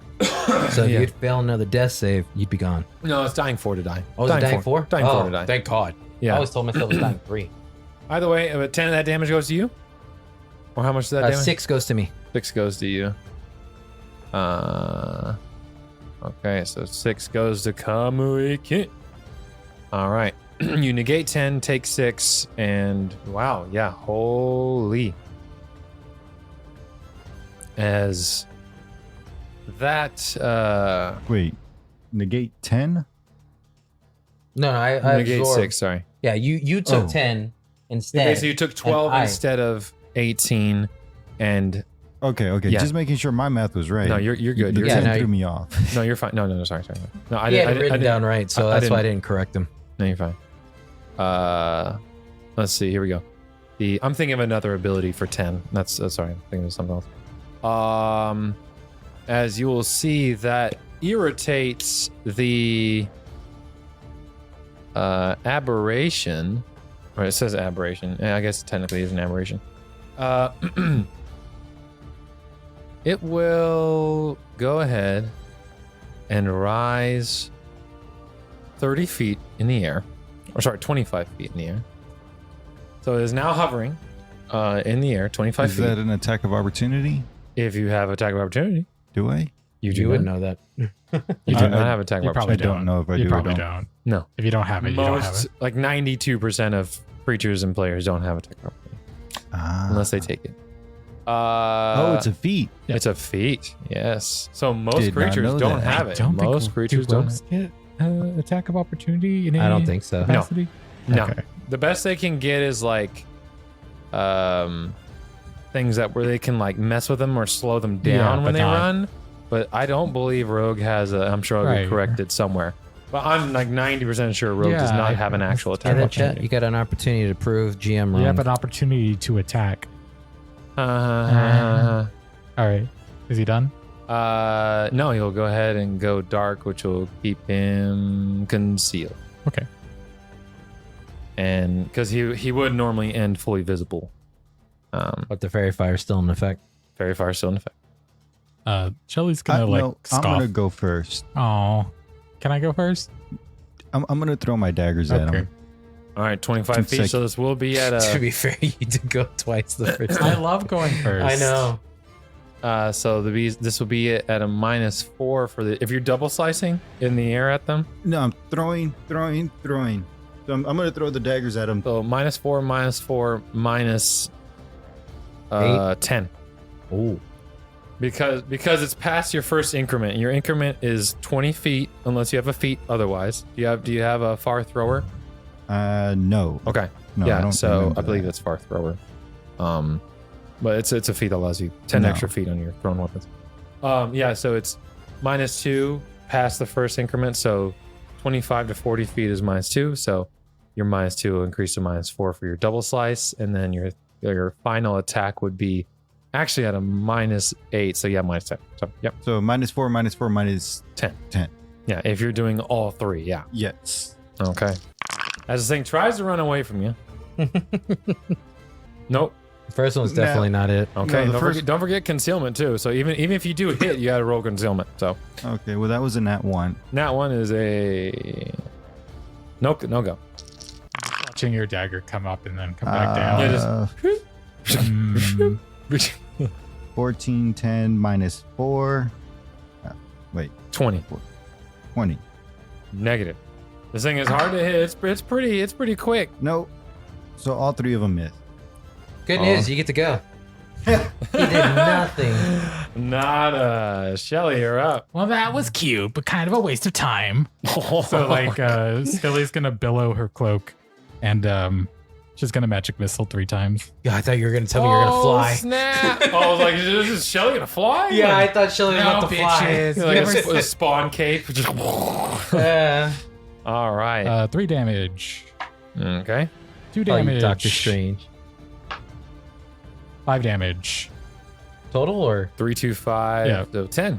So if Yeah. you'd fail another death save, you'd be gone. No, it's dying 4 to die. Oh, is it dying 4? Dying 4 to die. Thank God. Yeah. I always told myself it was dying 3. Either way, 10 of that damage goes to you? Or how much does that damage? 6 goes to me. 6 goes to you. Okay, so 6 goes to Kamui. All right. You negate 10, take 6, and wow, yeah, holy. As that, Wait, negate 10? No, I negate absorbed. 6, sorry. Yeah, you took Oh. 10 instead. Okay, so you took 12 I- instead of 18, and Okay, Yeah. just making sure my math was right. no, you're good. The You're Yeah, 10 no, threw me off. no, you're fine. No, sorry. No, I He had didn't. it written down right, so I that's why I didn't- didn't correct him. No, you're fine. Let's see. Here we go. I'm thinking of another ability for 10. That's sorry. I'm thinking of something else. As you will see, that irritates the aberration. Or it says aberration. Yeah, I guess it technically is an aberration. It will go ahead and rise 30 feet in the air. Or sorry, 25 feet in the air. So it is now hovering in the air, 25 Is feet. that an attack of opportunity? If you have attack of opportunity, Do I? you You would not. know that. You do not have attack You of probably I opportunity. don't know if I You do or probably don't. don't. No. If you don't have it, you don't have Most, it. like 92% of creatures and players don't have attack of opportunity unless they take it. Oh, it's a feat. It's a feat. Yes. So most Did not creatures know don't that. have it. Most creatures do don't. rogues get attack of opportunity in I any don't think so. capacity? No. Okay. The best they can get is like things that where they can like mess with them or slow them down Yeah, when but they not- run. But I don't believe Rogue has a. I'm sure I'll Right. get corrected somewhere. But I'm like 90% sure Rogue does Yeah, not have an I- actual attack. And then opportunity. chat, you got an opportunity to prove GM wrong. You have an opportunity to attack. Uh, All right. Is he done? no, he'll go ahead and go dark, which will keep him concealed. Okay. And because he would normally end fully visible. But the fairy fire is still in effect. Very far still in effect. Shelly's gonna like No, scoff. I'm gonna go first. Oh, can I go first? I'm gonna throw my daggers at Okay. him. All right, 25 Seems feet. like- So this will be at To a. be fair, you did go twice the first I time. love going first. I know. So this will be at a -4 for the. If you're double slicing in the air at them, No, I'm throwing. So I'm gonna throw the daggers at him. so -4, -4, minus 10. Oh. Because it's past your first increment. Your increment is 20 feet unless you have a feat otherwise. Do you have a far thrower? No. Okay. No, I yeah, don't so remember I believe that. it's far thrower. But it's a feat that allows you 10 No. extra feet on your thrown weapons. Yeah, so it's -2 past the first increment, so 25 to 40 feet is -2, so your -2 will increase to -4 for your double slice, and then your final attack would be actually at a -8, so yeah, -10. So yep, So -4, -4, 10. 10. Yeah, if you're doing all three, yeah. Yes. Okay. As the thing tries to run away from you. Nope. The first one's definitely not it. Okay. No, the don't forget concealment too. So even if you do hit, you got to roll concealment. So Okay. Well, that was a nat 1. that one is a no go. Watching your dagger come up and then come back down. Yeah, just- Mm, 14, 10, -4. Wait, 20 20. negative. This thing is hard to hit. It's pretty quick. No. So all 3 of them miss. Good news, you get to go. He did nothing. Not Shelly, you're up. well, that was cute, but kind of a waste of time. So like, Skelly's gonna billow her cloak, and she's gonna magic missile 3 times. Yeah, I thought you were going to tell me you were going to fly. Snap! I was like, is Shelly gonna fly? Yeah, I thought Shelly was about to fly. Like a spawn cape. Just Yeah. all right. 3 damage, Okay. 2 Oh, you damage, Doctor Strange. 5 damage. Total or 3, 2, 5, Yeah. so 10.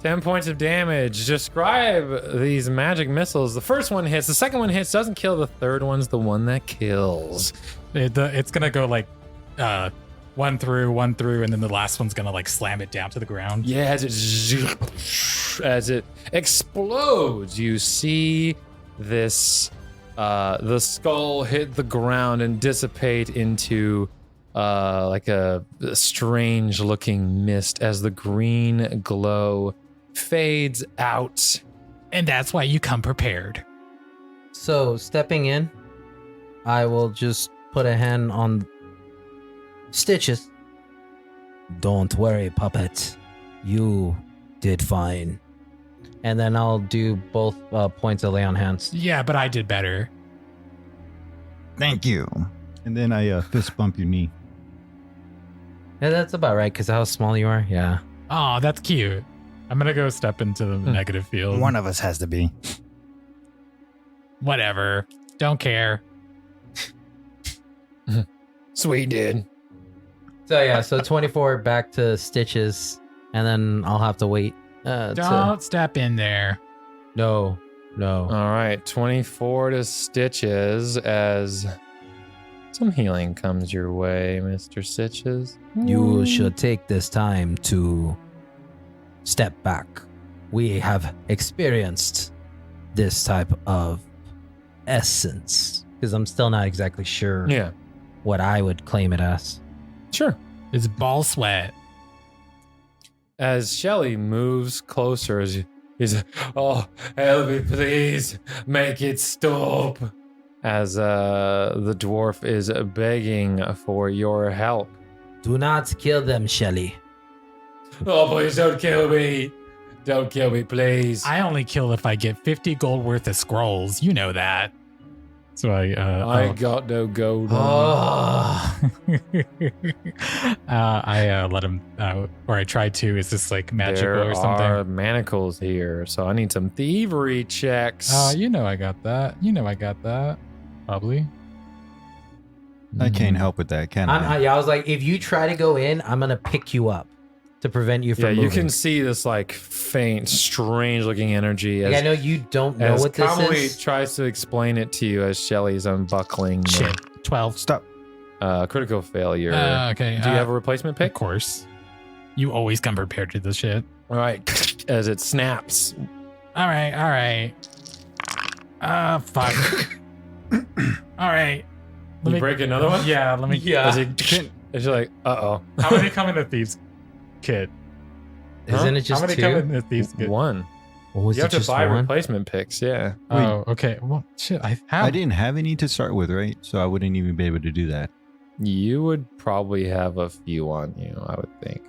10 points of damage. Describe these magic missiles. The first one hits, the second one hits, doesn't kill, the third one's the one that kills. It's gonna go like one through, and then the last one's gonna like slam it down to the ground. Yeah, as it explodes, you see this the skull hit the ground and dissipate into like a strange looking mist as the green glow fades out. And that's why you come prepared. so stepping in, I will just put a hand on Stitches. Don't worry, puppet. You did fine. And then I'll do both points of lay on hands. Yeah, but I did better. Thank you. And then I fist bump your knee. Yeah, that's about right, because how small you are. Yeah. Oh, that's cute. I'm gonna go step into the negative field. One of us has to be. Whatever. Don't care. Sweet dude. So yeah, so 24 back to Stitches, and then I'll have to wait. Don't step in there. No. All right, 24 to Stitches as some healing comes your way, Mr. Stitches. You should take this time to step back. We have experienced this type of essence, because I'm still not exactly sure Yeah, what I would claim it as. sure. It's ball sweat. As Shelly moves closer, he's oh, help me, please, make it stop. As the dwarf is begging for your help. Do not kill them, Shelly. Oh, please don't kill me. Don't kill me, please. I only kill if I get 50 gold worth of scrolls. You know that. So I got no gold. Oh. I let him out, or I tried to. Is this like magical There or something? are manacles here, so I need some thievery checks. You know I got that. Probably. I can't help with that, can I? I was like, if you try to go in, I'm gonna pick you up to prevent you from Yeah, moving. you can see this like faint, strange-looking energy. Like, As, I know you don't know as what this Kamui is. tries to explain it to you as Shelly's unbuckling. the, Shit. 12. Stop. critical failure. Okay. Do you have a replacement Of pick? course. You always come prepared to this shit. All right. As it snaps. All right. Fuck. All right. You break another one? Yeah, let me. As it, as you're like, uh-oh. How many come in a thieves kit? Isn't it just How many two? come in a thieves kit? One. Or was You it have to just buy one? replacement picks, yeah. Oh, okay. Well, shit. I have. I didn't have any to start with, right? So I wouldn't even be able to do that. You would probably have a few on you, I would think.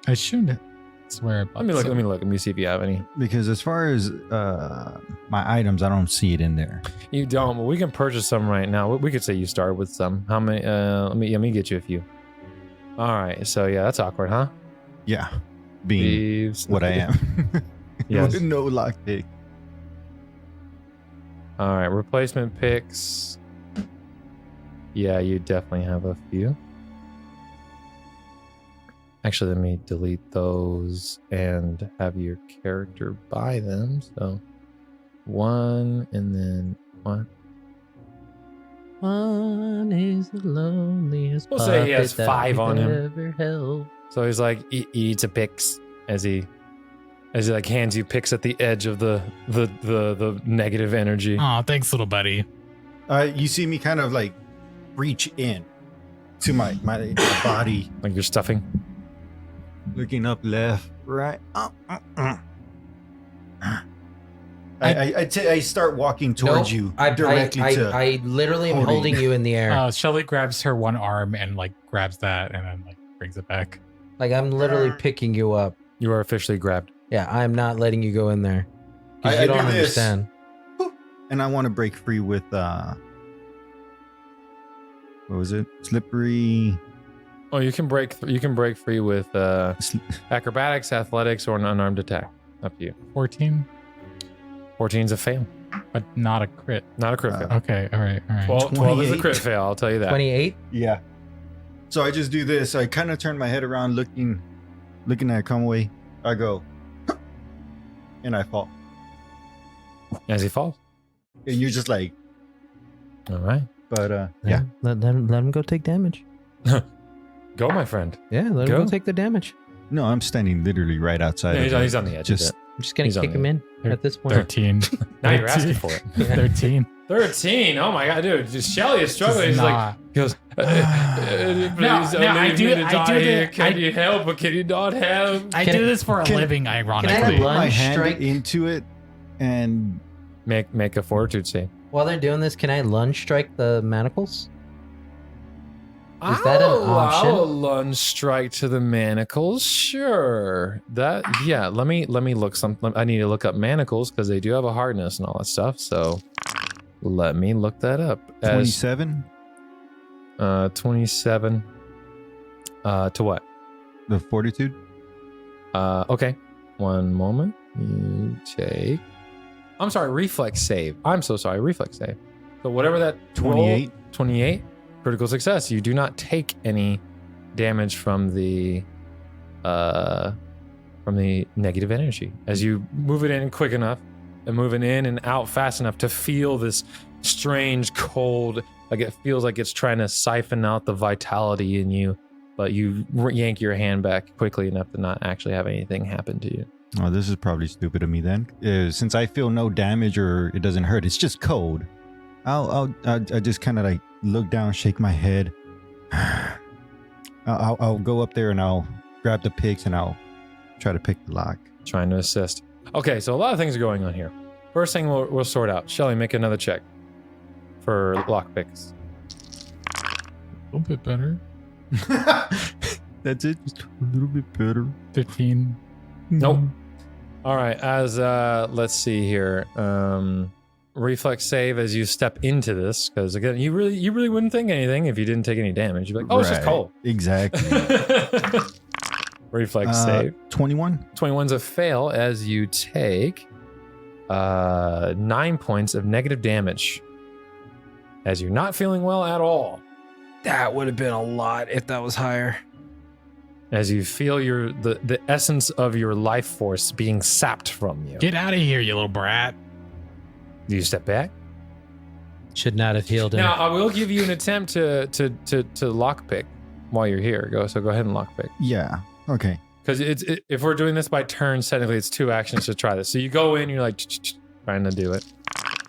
I shouldn't swear. Let me look. Let me see if you have any. Because as far as my items, I don't see it in there. You don't, but we can purchase some right now. We could say you started with some. How many? Let me get you a few. All right. So yeah, that's awkward, huh? Yeah. Being Thieves. what I am. Yes. With no lockpick. All right. Replacement picks. Yeah, you definitely have a few. Actually, let me delete those and have your character buy them. So one and then one. One is the loneliest. We'll say he has puppet that 5 on we've him. ever held. So he's like he eats a picks as he like hands you picks at the edge of the negative energy. Oh, thanks, little buddy. You see me kind of like reach in to my body, Like you're stuffing. looking up, left, right. I start walking towards Nope. you I directly to. I literally am holding. holding you in the air. Shelly grabs her one arm and like grabs that and then like brings it back. Like I'm literally picking you up. You are officially grabbed. Yeah, I'm not letting you go in there. 'Cause I you don't do this. understand. And I want to break free with what was it? Slippery. Oh, you can break free with acrobatics, athletics, or an unarmed attack. Up to you. 14, 14's a fail. but not a crit. Not a crit fail. Okay, all right. 12 is a 28. crit fail, I'll tell you that. 28. Yeah. So I just do this. I kind of turn my head around, looking at Kamui. I go, and I fall. As he falls. And you're just like, All right. but yeah. Let him go take damage. Go, my friend. Yeah, let him go take the damage. No, I'm standing literally right outside. Yeah, he's on the edge of it. I'm just gonna He's on kick the him in at this point. 13. Now you're asking for it. 13. 13. Oh my god, dude. Shelly is struggling. He's like, he goes, please I do the- Can you help or can you not help? I do this for a living, I ironically. lunge my hand strike? into it, and Make a fortitude save. While they're doing this, can I lunge strike the manacles? Is that an option? I'll lunge strike to the manacles. Sure. Let me look something. I need to look up manacles because they do have a hardness and all that stuff. So let me look that up. 27. 27. To what? The fortitude. Okay. One moment. You take. I'm sorry, reflex save. I'm so sorry, reflex save. So whatever that 28. 28. Critical success. You do not take any damage from the negative energy as you move it in quick enough and move it in and out fast enough to feel this strange cold, like it feels like it's trying to siphon out the vitality in you, but you yank your hand back quickly enough to not actually have anything happen to you. Oh, this is probably stupid of me then. Since I feel no damage or it doesn't hurt, it's just cold. I just kind of like look down, shake my head. I'll go up there and I'll grab the picks and I'll try to pick the lock. Trying to assist. Okay, so a lot of things are going on here. First thing we'll sort out. Shelly, make another check for lockpicks. A little bit better. That's it. Just a little bit better. 15. Nope. All right. As let's see here. Reflex save as you step into this, because again, you really wouldn't think anything if you didn't take any damage. You'd be like, oh, it's just cold. Exactly. Reflex save. 21. 21's a fail as you take 9 points of negative damage as you're not feeling well at all. That would have been a lot if that was higher. As you feel the essence of your life force being sapped from you. Get out of here, you little brat. Do you step back? Should not have healed him. Now, I will give you an attempt to lockpick while you're here. Go ahead and lockpick. Yeah. Okay. Because if we're doing this by turns, technically it's 2 actions to try this. So you go in, you're like trying to do it.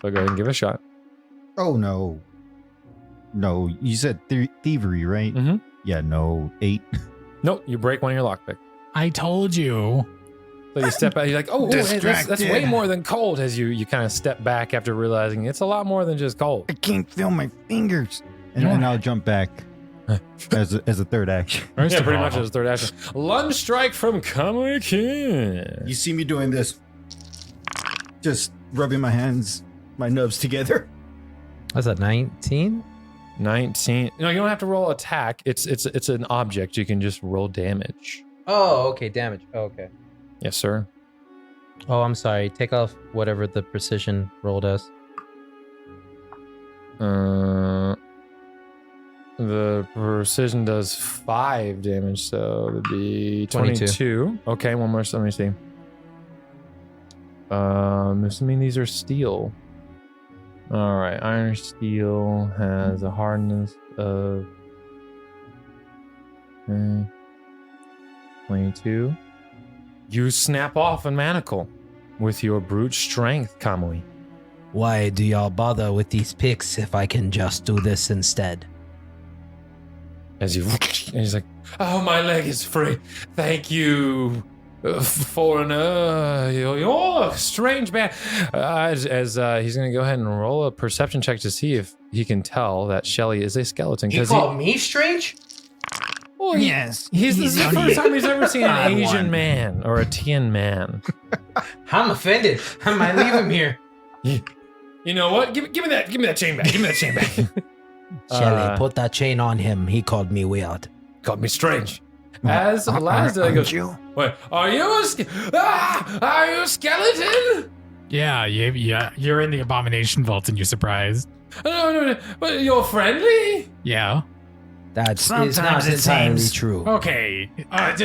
So go ahead and give it a shot. Oh no. No, you said thievery, right? Mm-hmm. Yeah. No. 8. Nope, you break one of your lockpick. I told you. So you step out, you're like, oh, hey, that's Distracted. way more than cold. As you kind of step back after realizing it's a lot more than just cold. I can't feel my fingers. And I'll jump back as a third action. First Yeah, of pretty all, much as a third action. Lunge strike from Kamui-kin. You see me doing this, just rubbing my hands, my nubs together. Was that 19? 19. No, you don't have to roll attack. It's an object. You can just roll damage. Oh, okay, damage. Oh, okay. Yes, sir. Oh, I'm sorry. Take off whatever the precision roll does. The precision does 5 damage, so it'd be 22. Okay, one more. Let me see. Assuming these are steel. All right, iron steel has a hardness of 22. You snap off a manacle with your brute strength, Kamui. Why do y'all bother with these picks if I can just do this instead? As you, and he's like, oh, my leg is free. Thank you, foreigner. You're a strange man. As he's going to go ahead and roll a perception check to see if he can tell that Shelly is a skeleton. He called me strange? Well, Yes. This is the first time he's ever seen an Odd Asian one. man or a Tian man. I'm offended. I might leave him here. You know what? Give me that chain back. Give me that chain back. Shelly, put that chain on him. He called me weird. Called me strange. As Lasda goes, wait, are you a skeleton? Yeah, you're in the Abomination vault and you're surprised. No, but you're friendly. Yeah. That's Sometimes not it entirely seems- true. Okay,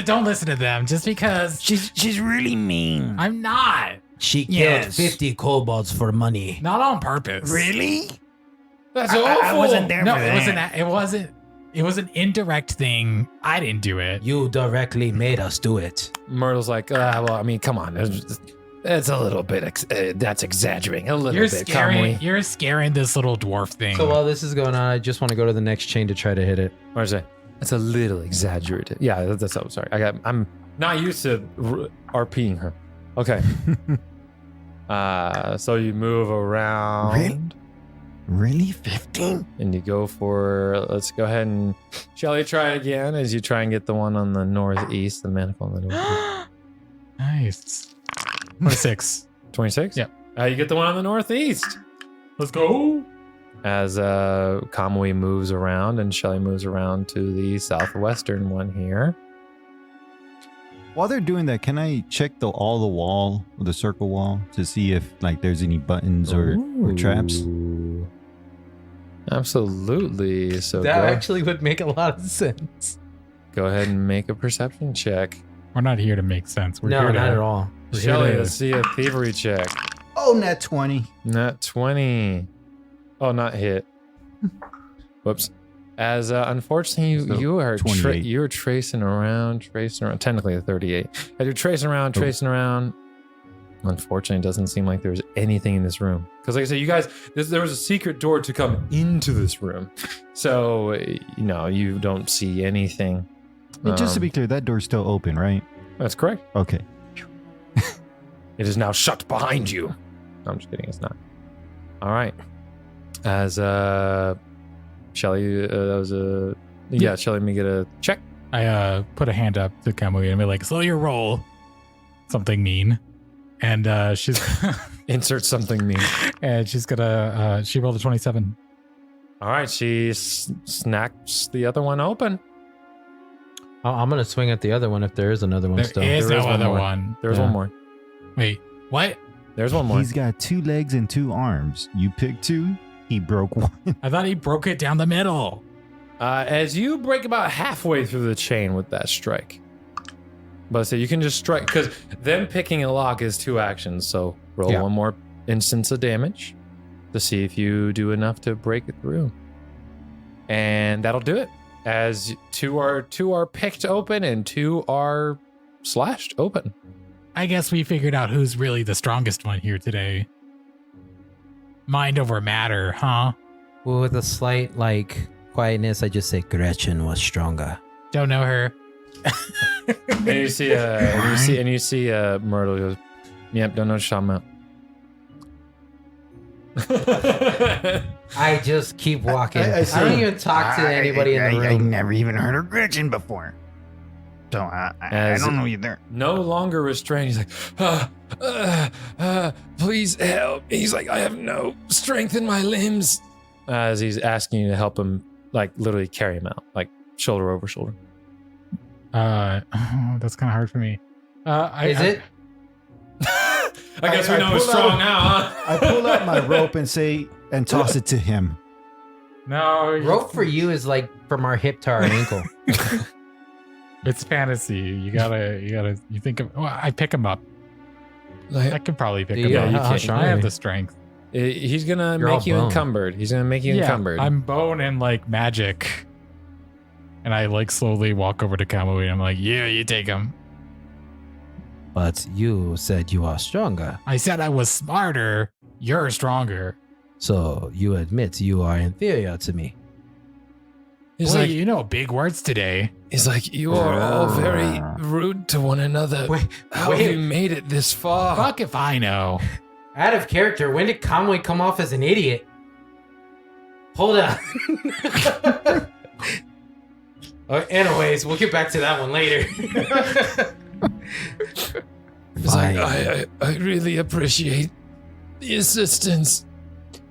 don't listen to them just because She's really mean. I'm not. She killed Yes. 50 kobolds for money. Not on purpose. Really? That's I awful. wasn't there No, for that. it wasn't. It was an indirect thing. I didn't do it. You directly made us do it. Myrtle's like, well, I mean, come on. It's a little bit, that's exaggerating. A little You're bit. You're scaring this little dwarf thing. So while this is going on, I just want to go to the next chain to try to hit it. What is it? That's a little exaggerated. Yeah, that's so sorry. I'm not used to RPing her. Okay. So you move around. Really? 15? And you go for, let's go ahead and, Shelly, try again as you try and get the one on the northeast, the manticle on the northeast. Nice. 26. 26? Yep. You get the one on the northeast. Let's go. As Kamui moves around and Shelly moves around to the southwestern one here. While they're doing that, can I check the wall, the circle wall, to see if like there's any buttons or traps? Ooh. Absolutely. So That go, actually would make a lot of sense. go ahead and make a perception check. We're not here to make sense. We're No, here not to, at all. We're here Shelly, to- let's see a thievery check. Oh, net 20. Not 20. Oh, not hit. Whoops. As unfortunately, So, you are 28. you're tracing around. Technically a 38. As you're tracing around. Unfortunately, it doesn't seem like there's anything in this room. Because, like I said, you guys, there was a secret door to come into this room, so you don't see anything. And just to be clear, that door's still open, right? That's correct. Okay. It is now shut behind you. No, I'm just kidding. It's not. All right. As Shelly, that was a Shelly. Let me get a check. I put a hand up to Kamui and be like, slow your roll. Something mean. And she's Insert something mean. and she's gonna she rolled a 27. All right. She snacks the other one open. I'm going to swing at the other one if there is another one There still. is There no is one other more. one. There's Yeah. one more. Wait, what? There's one more. He's got 2 legs and 2 arms. You picked 2. He broke 1. I thought he broke it down the middle. As you break about halfway through the chain with that strike. But so you can just strike, because them picking a lock is 2 actions. So roll Yeah. one more instance of damage to see if you do enough to break it through. And that'll do it. As 2 are picked open and 2 are slashed open. I guess we figured out who's really the strongest one here today. Mind over matter, huh? Well, with a slight, quietness, I just say Gretchen was stronger. Don't know her. And you see Myrtle goes, yep, don't know what you're talking about. I just keep walking. I I, see. don't even talk to anybody in the I room. never even heard of Gretchen before. So I As- don't know either. No longer restrained. He's like, please help. He's like, I have no strength in my limbs. As he's asking you to help him, literally carry him out, shoulder over shoulder. That's kind of hard for me. Is it? I guess we know he's pull strong out- now, huh? I pull out my rope and toss it to him. No. Rope for you is from our hip to our ankle. It's fantasy. You think of. Well, I pick him up. I could probably pick Do him you? up. How strong I are have you? the strength. He's gonna You're all make you bone. encumbered. He's gonna make you encumbered. I'm bone and magic. And I slowly walk over to Kamui and I'm like, yeah, you take him. But you said you are stronger. I said I was smarter. You're stronger. So you admit you are inferior to me. He's Boy, like, you know big words today. he's like, you are all very rude to one another. How have wait. you made it this far? Fuck if I know. Out of character, when did Conway come off as an idiot? Hold on. Anyways, we'll get back to that one later. He's like, I really appreciate the assistance.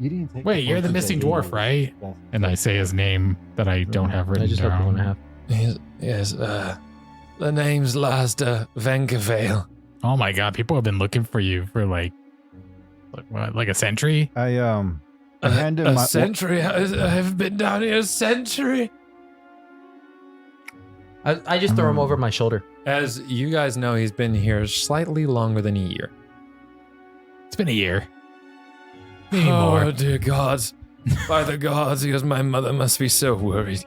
You didn't take Wait, you're the missing dwarf, right? And I say his name that I don't have written I just hope you down. want to have. Yes, the name's Lasta Vankavale. Oh my god, people have been looking for you for what, like a century? I hand him A my century? I have been down here a century. I just throw him over my shoulder. As you guys know, he's been here slightly longer than a year. It's been a year. Maybe Oh, more. dear gods. By the gods, because my mother must be so worried.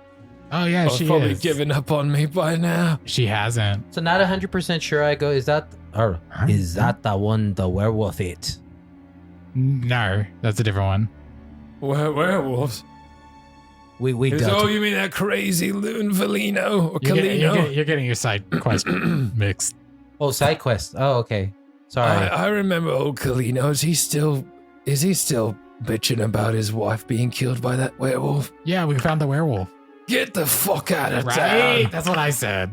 Oh yeah, She's she probably is. given up on me by now. She hasn't. So not 100% sure. I go, is that the one the werewolf ate? No, that's a different one. Werewolves? We Oh, don't. you mean that crazy loon Felino or Kalino? You're getting your side quest mixed. Oh, side quest. Oh, okay. Sorry. I remember old Kalino. Is he still bitching about his wife being killed by that werewolf? Yeah, we found the werewolf. Get the fuck out of Right? town. That's what I said.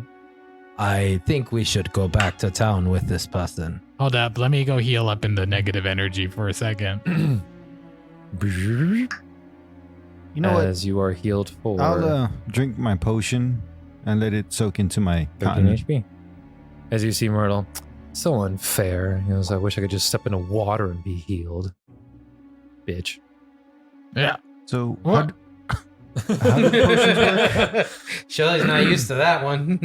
I think we should go back to town with this person. Hold up. Let me go heal up in the negative energy for a second. You know what? As you are healed for I'll drink my potion and let it soak into my 13 cotton. HP. As you see Myrtle, so unfair. He goes, I wish I could just step into water and be healed. Bitch. Yeah. So What? how do the potions work? Shelly's not used to that one.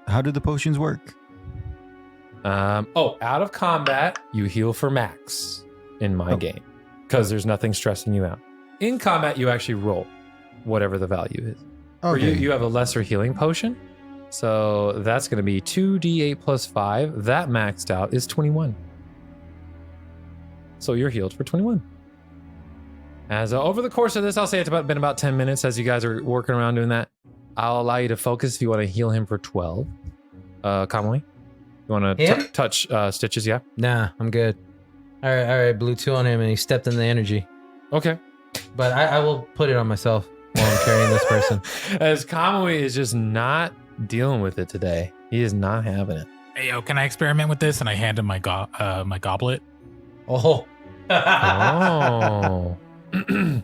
How do the potions work? Out of combat, you heal for max in my game because there's nothing stressing you out. In combat, you actually roll whatever the value is. Or you have a lesser healing potion. So that's going to be 2d8 plus 5. That maxed out is 21. So you're healed for 21. As over the course of this, I'll say it's been about 10 minutes as you guys are working around doing that. I'll allow you to focus if you want to heal him for 12. Kamui, you want to Him? touch Stitches? Yeah. Nah, I'm good. All right. Blew 2 on him and he stepped in the energy. Okay. But I will put it on myself while I'm carrying this person. As Kamui is just not dealing with it today. He is not having it. Hey, yo, can I experiment with this? And I hand him my my goblet. Oh. Oh.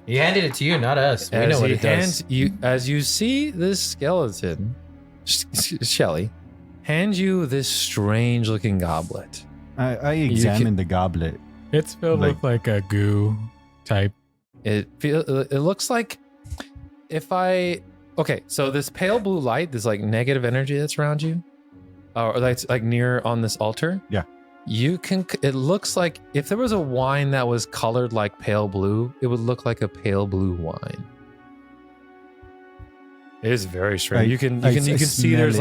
He handed it to you, not us. We know what it does. As you see this skeleton, Shelly, hand you this strange looking goblet. I examined the goblet. It's filled with like a goo type. It looks like so this pale blue light, this like negative energy that's around you, or that's like near on this altar. Yeah. It looks like if there was a wine that was colored like pale blue, it would look like a pale blue wine. It is very strange. You can see there's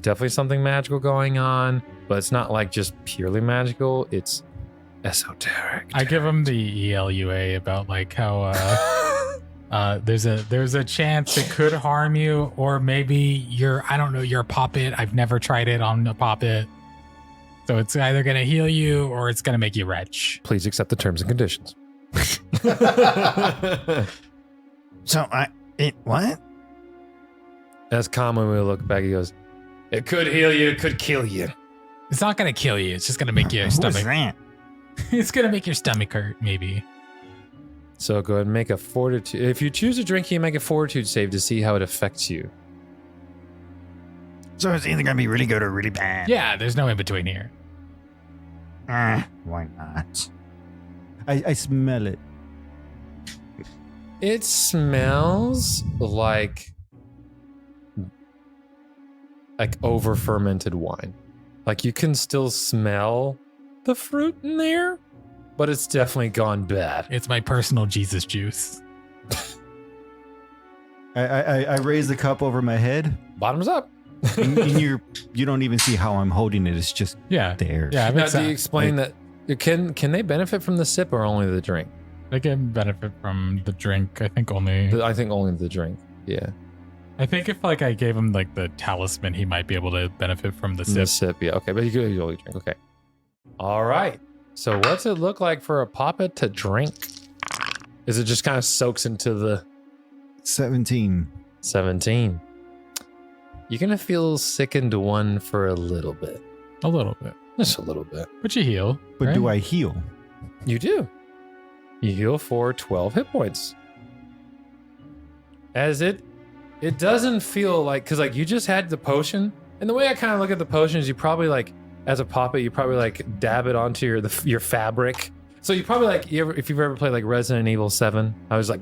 definitely something magical going on, but it's not like just purely magical. It's esoteric. I give him the ELUA about like how there's a chance it could harm you, or maybe you're a poppet. I've never tried it on a poppet. So it's either going to heal you or it's going to make you wretch. Please accept the terms and conditions. So what? As Kamui will look back, he goes, "It could heal you, it could kill you." It's not going to kill you. It's just going to make your Who's stomach. that? It's going to make your stomach hurt, maybe. So go ahead and make a fortitude. If you choose to drink, you make a fortitude save to see how it affects you. So it's either gonna be really good or really bad. Yeah, there's no in between here. Why not? I smell it. It smells like over fermented wine. Like you can still smell the fruit in there, but it's definitely gone bad. It's my personal Jesus juice. I raise the cup over my head. Bottoms up. and you don't even see how I'm holding it. It's just Yeah. there. Yeah, Now, do you explain that? Can they benefit from the sip or only the drink? They can benefit from the drink. I think only. I think only the drink. Yeah. I think if like I gave him like the talisman, he might be able to benefit from the The sip. sip, yeah. Okay, but you could only drink. Okay. All right. So what's it look like for a poppet to drink? Is it just kind of soaks into the 17. 17? You're going to feel sickened one for a little bit. A little bit, Just a little bit. but you heal. But right? do I heal? You do. You heal for 12 hit points. As it doesn't feel like, because like you just had the potion, and the way I kind of look at the potion is you probably like, as a poppet, you probably like dab it onto your fabric So you probably like if you've ever played like Resident Evil 7, I was like,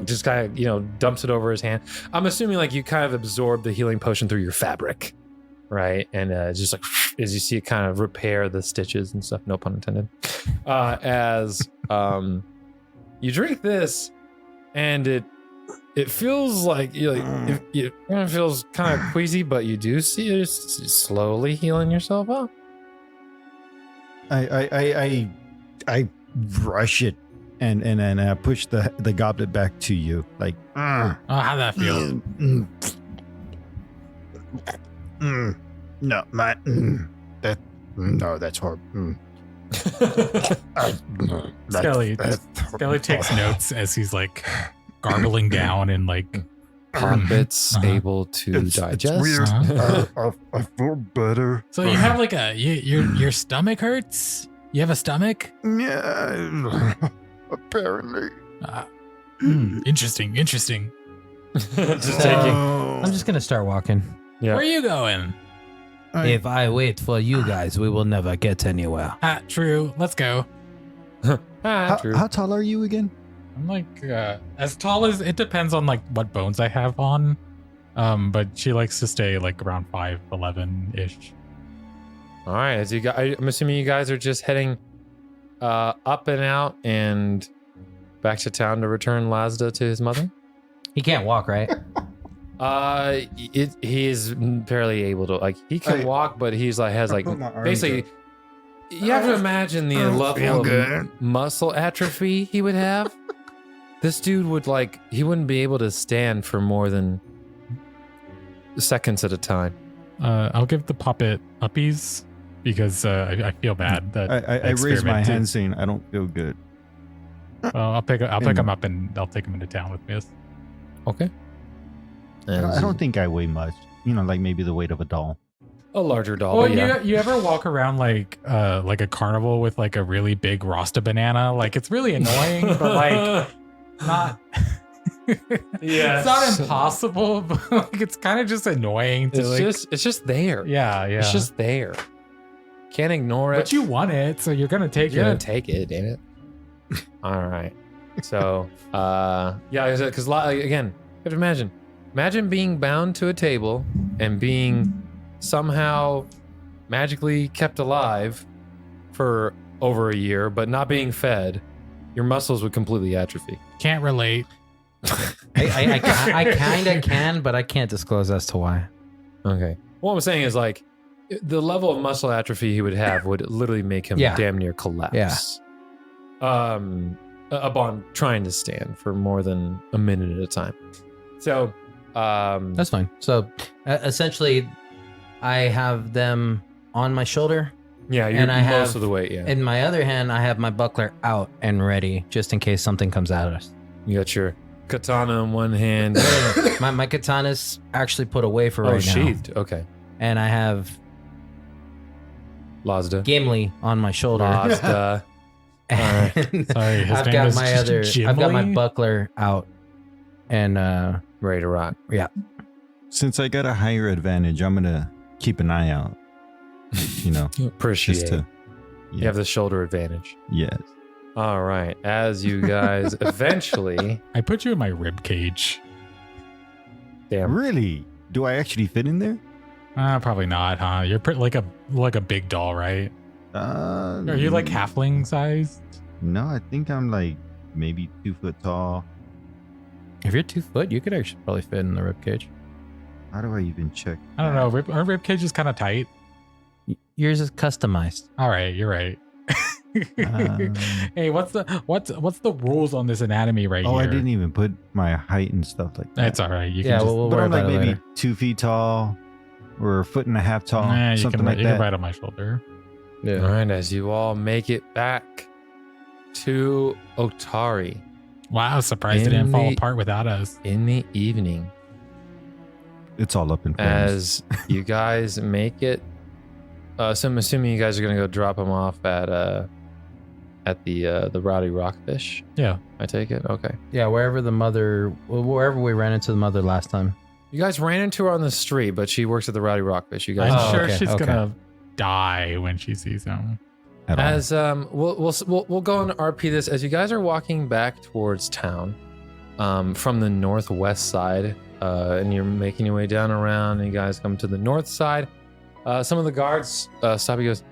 just kind of dumps it over his hand. I'm assuming like you kind of absorb the healing potion through your fabric, right? And just like as you see it kind of repair the stitches and stuff. No pun intended. As you drink this, and it feels like it feels kind of queasy, but you do see it slowly healing yourself up. I rush it and I push the goblet back to you. Like, Oh, how'd that feel? No, that's horrible. Skelly takes notes as he's like garbling down and like Poppet's able to digest. It's weird. I feel better. So you have like your stomach hurts? You have a stomach? Yeah, apparently. Interesting. Just taking. I'm just gonna start walking. Yeah. Where are you going? If I wait for you guys, we will never get anywhere. True. Let's go. True. How tall are you again? I'm like as tall as it depends on like what bones I have on. But she likes to stay like around 5'11" ish. All right, as you guys, I'm assuming you guys are just heading up and out and back to town to return Lazda to his mother. He can't walk, right? He is barely able to, like, he can walk, but he's like has like basically. You have to imagine the level of muscle atrophy he would have. This dude would he wouldn't be able to stand for more than seconds at a time. I'll give the puppet uppies because I feel bad that I raise my hand saying I don't feel good. Well, I'll pick him up and I'll take him into town with me. Okay. I don't think I weigh much. Like maybe the weight of a doll. A larger doll. Well, but yeah. you ever walk around like a carnival with like a really big Rasta banana? Like it's really annoying, but like not. Yeah, it's not impossible, but like it's kind of just annoying to it's just there. Yeah. It's just there. Can't ignore it. But you want it, so you're gonna take You're it. gonna take it, damn it. All right. So, yeah, because again, you have to imagine being bound to a table and being somehow magically kept alive for over a year, but not being fed. Your muscles would completely atrophy. Can't relate. I kind of can, but I can't disclose as to why. Okay. What I'm saying is the level of muscle atrophy he would have would literally make him damn near collapse. Yeah. Upon trying to stand for more than a minute at a time. So, that's fine. So, essentially, I have them on my shoulder. Yeah, you're and I most have, of the weight. Yeah. In my other hand, I have my buckler out and ready, just in case something comes at us. You got your katana in one hand. my katana's actually put away for right now. Sheathed. Okay. And I have Lazda. Gimli on my shoulder. Lazda. And Sorry, his I've name got is my other. I've got my Gimli? buckler out, and Ready to rock. Yeah. Since I got a higher advantage, I'm gonna keep an eye out. Appreciate just to. You have the shoulder advantage. Yes. All right. As you guys eventually. I put you in my rib cage. Damn. Really? Do I actually fit in there? Probably not, huh? You're like a big doll, right? Are you like halfling sized? No, I think I'm like maybe 2 foot tall. if you're 2 foot, you could actually probably fit in the rib cage. How do I even check? I don't know. Our rib cage is kind of tight. Yours is customized. All right, you're right. Hey, what's the rules on this anatomy right here? I didn't even put my height and stuff like that. That's all right. You Yeah, can just, we'll But worry I'm like about it maybe later. 2 feet tall or a foot and a half tall, you something can like you can that. ride on my shoulder. Yeah. All right. As you all make it back to Otari Wow, surprised it didn't fall apart without us. in the evening. It's all up in flames. As you guys make it. So I'm assuming you guys are going to go drop him off at the Rowdy Rockfish. Yeah. I take it. Okay. Yeah, wherever we ran into the mother last time. You guys ran into her on the street, but she works at the Rowdy Rockfish. You guys. I'm Oh, sure okay, she's okay. gonna die when she sees him. at all. As we'll go and RP this as you guys are walking back towards town, from the northwest side, and you're making your way down around, and you guys come to the north side. Some of the guards stop. He goes,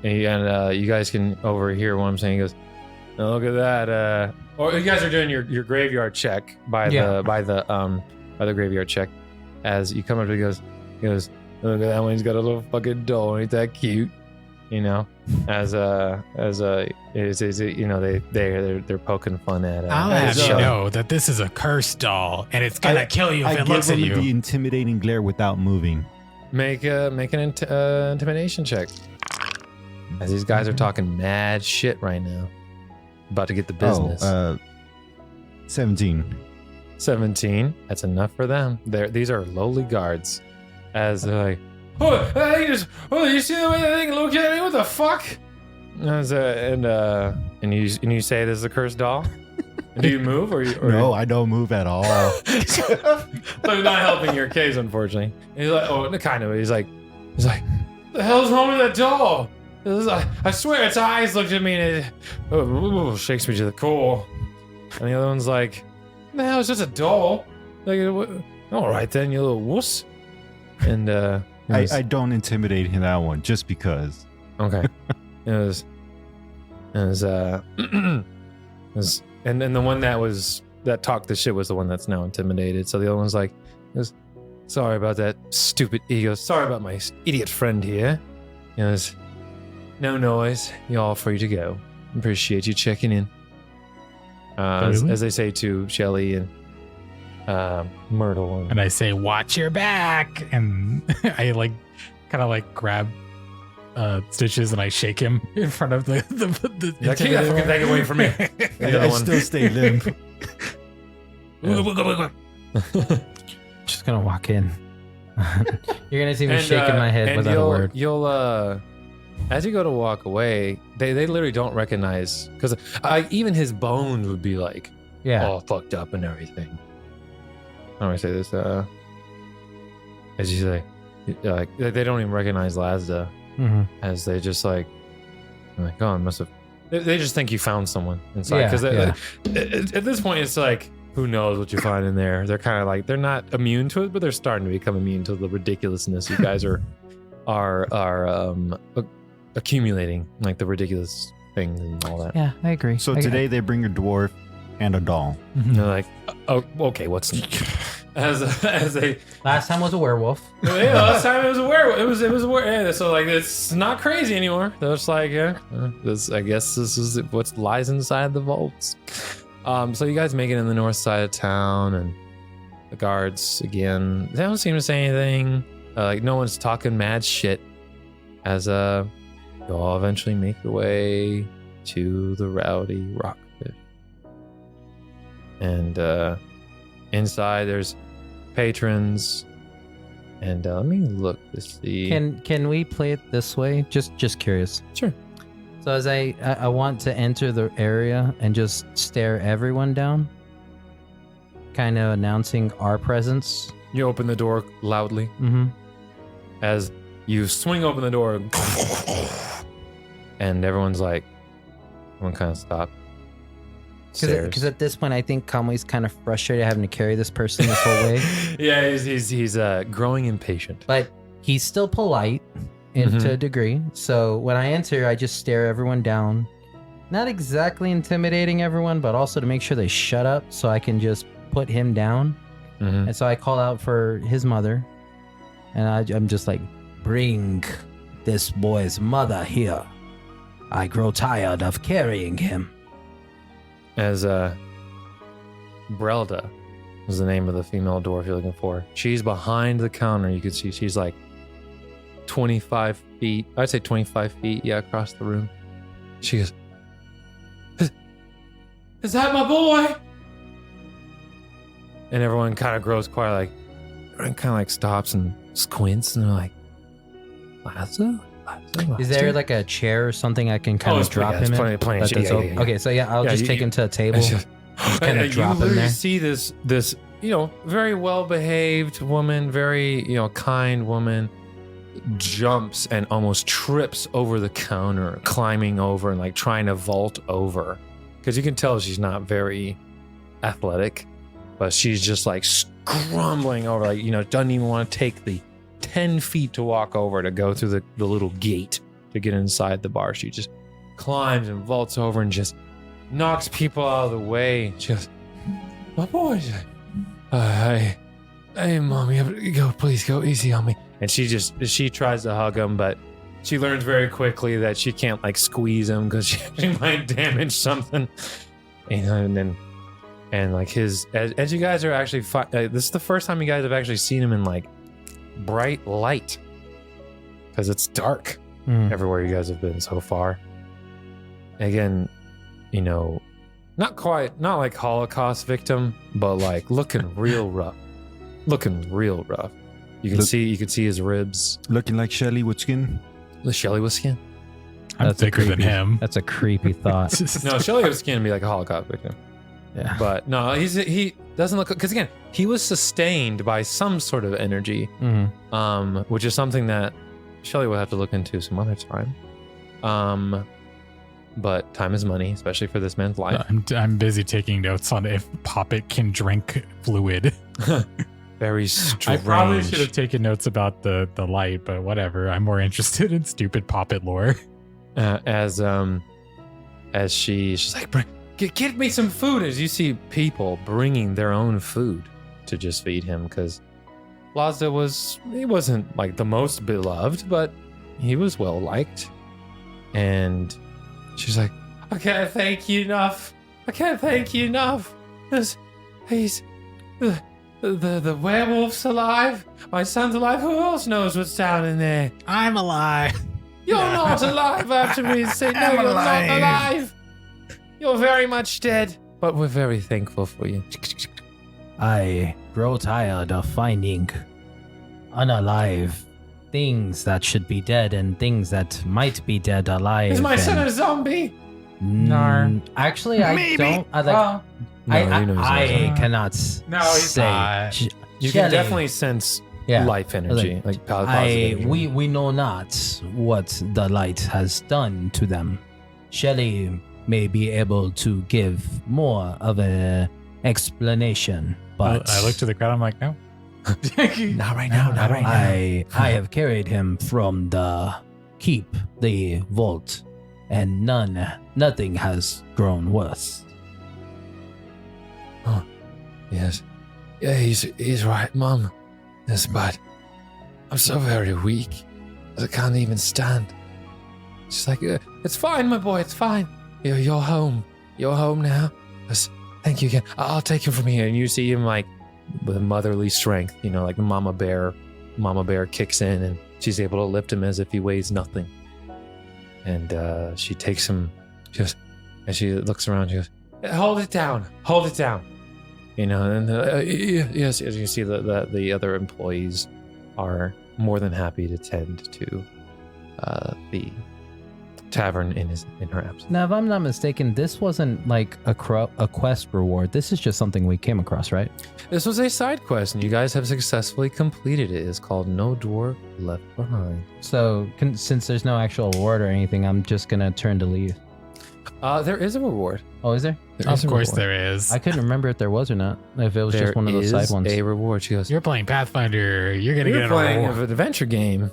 and you guys can overhear what I'm saying. He goes, "Oh, look at that!" Or you guys are doing your graveyard check by the graveyard check. As you come up to, he goes, "Look at that one. He's got a little fucking doll. Ain't that cute?" You know, as they're poking fun at. I'll have as, you know that this is a cursed doll, and it's gonna kill you if it looks at give him you. the intimidating glare without moving. Make an intimidation check. As these guys are talking mad shit right now, about to get the business. 17. 17. That's enough for them. These are lowly guards. As they're like, you see the way that thing looked at me? What the fuck? And you say this is a cursed doll? Do you move or No, I don't move at all. So he's not helping your case, unfortunately. And he's like, oh, kind of. He's like, the hell's wrong with that doll? I swear its eyes looked at me and it shakes me to the core. And the other one's like, the hell, it's just a doll. Like, all right then, you little wuss. And I don't intimidate him that one just because. Okay. And the one that talked the shit was the one that's now intimidated. So the other one's like, sorry about that stupid ego. Sorry about my idiot friend here. No noise. You're all free to go. Appreciate you checking in. As they say to Shelly and Myrtle. And I say, watch your back. And I kind of grab Stitches and I shake him in front of the like, keep that fucking thing away from me. I still stay limp. Just gonna walk in. You're gonna see me shaking my head without a word. You'll as you go to walk away, they literally don't recognize, because even his bones would be like all fucked up and everything. How do I say this? As you say, they don't even recognize Lazda. Mm-hmm. As they just oh, I must have. They just think you found someone inside, because at this point it's like, who knows what you find in there. They're kind of like, they're not immune to it, but they're starting to become immune to the ridiculousness you guys are accumulating, like the ridiculous things and all that. Yeah, I agree. So today they bring a dwarf and a doll. And they're like, oh, okay, what's as they Last time was a werewolf. yeah, last time it was a werewolf. It was a werewolf. Yeah, so it's not crazy anymore. They're just like, I guess this is what lies inside the vaults. So you guys make it in the north side of town, and the guards again, they don't seem to say anything. No one's talking mad shit. As you all eventually make your way to the Rowdy Rockfish, and inside there's patrons. And let me look to see. Can we play it this way? Just curious. Sure. So as I want to enter the area and just stare everyone down, kind of announcing our presence. You open the door loudly. Mm-hmm. As you swing open the door, and everyone kind of stops. Because at this point, I think Kamwe's kind of frustrated having to carry this person this whole way. Yeah, he's growing impatient. But he's still polite to a degree. So when I enter, I just stare everyone down. Not exactly intimidating everyone, but also to make sure they shut up so I can just put him down. And so I call out for his mother. And I'm just like, bring this boy's mother here. I grow tired of carrying him. As Brelda is the name of the female dwarf you're looking for. She's behind the counter. You can see she's like 25 feet. I'd say 25 feet, across the room. She goes, is that my boy? And everyone kind of grows quiet, everyone kind of stops and squints, and they're like, Lazo? Is there like a chair or something I can kind of drop him in? Plenty of shit. Yeah. Okay, so I'll just take him to a table. Just kind of drop him there. You see this very well-behaved woman, very kind woman, jumps and almost trips over the counter, climbing over and like trying to vault over. Because you can tell she's not very athletic, but she's just like scrambling over, like, you know, doesn't even want to take the 10 feet to walk over to go through the little gate to get inside the bar. She just climbs and vaults over and just knocks people out of the way. She goes, my boy, hey, Mom, you have to go, please go easy on me. And she tries to hug him, but she learns very quickly that she can't like squeeze him because she might damage something. You know, and like as you guys are actually, this is the first time you guys have actually seen him in like bright light because it's dark everywhere you guys have been so far. Again, you know, not like Holocaust victim, but like looking real rough. You can see his ribs. Looking like Shelly with skin. Shelly with skin? I'm thicker than him. That's a creepy thought. No, Shelly with skin would be like a Holocaust victim. Yeah. But no, he doesn't look, because again, he was sustained by some sort of energy, which is something that Shelly will have to look into some other time. But time is money, especially for this man's life. I'm busy taking notes on if Poppet can drink fluid. Very strange. I probably should have taken notes about the light, but whatever. I'm more interested in stupid Poppet lore. As she's like, get me some food. As you see people bringing their own food to just feed him, because Lazda wasn't like the most beloved, but he was well liked. And she's like, I can't thank you enough. He's the werewolf's alive. My son's alive. Who else knows what's down in there? I'm alive. You're not alive after we say no, you're not alive. You're very much dead, but we're very thankful for you. I grow tired of finding unalive things that should be dead and things that might be dead alive. Is my son a zombie? Actually, I don't. I cannot say. Not. You can definitely sense life energy, like positive energy. We know not what the light has done to them. Shelly may be able to give more of an explanation, but I look to the crowd. I'm like, no. Not right now. I have carried him from the keep, the vault, and nothing has grown worse. Oh, yes. Yeah, he's right, Mom. Yes, but I'm so very weak. I can't even stand. She's like, it's fine, my boy, it's fine. You're home. You're home now. Yes, thank you again. I'll take him from here. And you see him like with motherly strength, you know, like the mama bear kicks in and she's able to lift him as if he weighs nothing. And she takes him, just as she looks around, she goes, hold it down. You know, and yes, as you see, the other employees are more than happy to tend to the tavern in her absence. Now, if I'm not mistaken, this wasn't like a quest reward. This is just something we came across, right? This was a side quest, and you guys have successfully completed it. It's called No Dwarf Left Behind. So, since there's no actual reward or anything, I'm just gonna turn to leave. There is a reward. Oh, is there? Of course there is. I couldn't remember if there was or not. If it was just one of those side ones. There is a reward. She goes, You're playing Pathfinder. You're gonna you're get playing a an adventure game.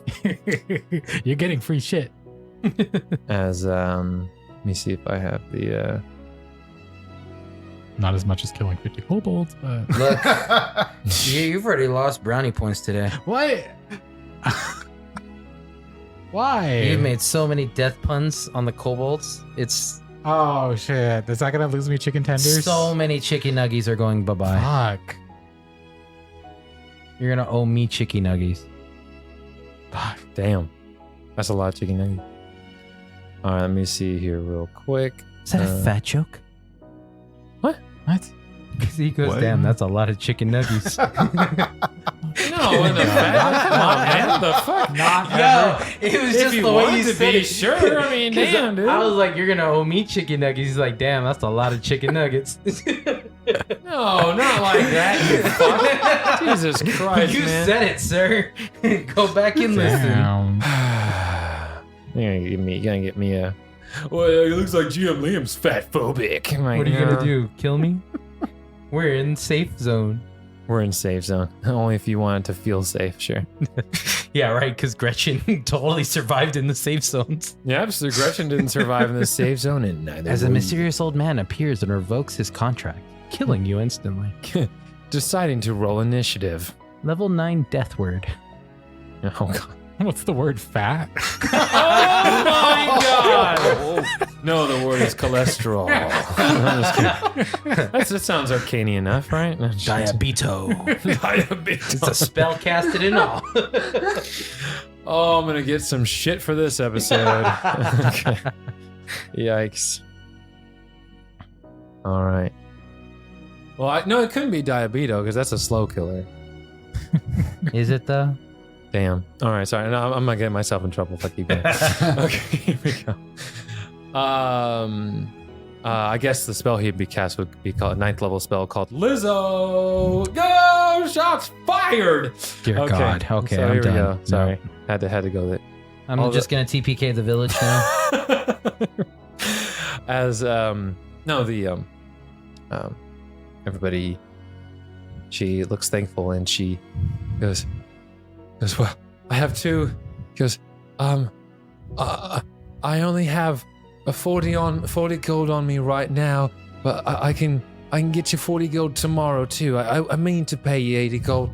You're getting free shit. As let me see if I have the Not as much as killing 50 kobolds, but Look, you've already lost brownie points today. what? Why? You've made so many death puns on the kobolds. It's Oh shit! Is that gonna lose me chicken tenders? so many chicken nuggies are going bye-bye. Fuck. You're gonna owe me chicken nuggies. Fuck. damn. That's a lot of chicken nuggets. All right, let me see here real quick. Is that a fat joke? What? Because he goes, What? damn, that's a lot of chicken nuggies. No, what the fuck? Come on, man. The fuck? Not it was If just you the way want you to said be it. sure, I mean, 'Cause damn, dude. I was like, you're gonna owe me chicken nuggets. He's like, damn, that's a lot of chicken nuggets. No, not like that, you fuck. Jesus Christ, You man. said it, sir. Go back and listen. Damn. You're gonna get me a... Well, it looks like GM Liam's fat phobic. What are you gonna do? Kill me? We're in safe zone. We're in safe zone. Only if you want it to feel safe, sure. Yeah, right, because Gretchen totally survived in the safe zones. Yep, so Gretchen didn't survive in the safe zone, and neither As a will you. mysterious old man appears and revokes his contract, killing you instantly. Deciding to roll initiative. Level 9 death word. Oh, God. What's the word? Fat? Oh, my God! No, the word is cholesterol. I'm just kidding. That sounds arcane enough, right? Diabeto. Diabeto. It's a spell casted and all. Oh, I'm gonna get some shit for this episode. Okay. Yikes. All right. Well, no, it couldn't be Diabeto because that's a slow killer. Is it though? Damn. All right, sorry. No, I'm gonna get myself in trouble if I keep going. Okay, here we go. I guess the spell he'd be cast would be called a 9th level spell called Lizzo. Go! Shots fired! Dear God. Okay, so I'm here done. we go. No. Sorry, had to go there. I'm All just gonna TPK the village now. As everybody, she looks thankful and she goes, well, I have 2. Goes, I only have a 40 gold on me right now, but I can get you 40 gold tomorrow too. I mean to pay you 80 gold,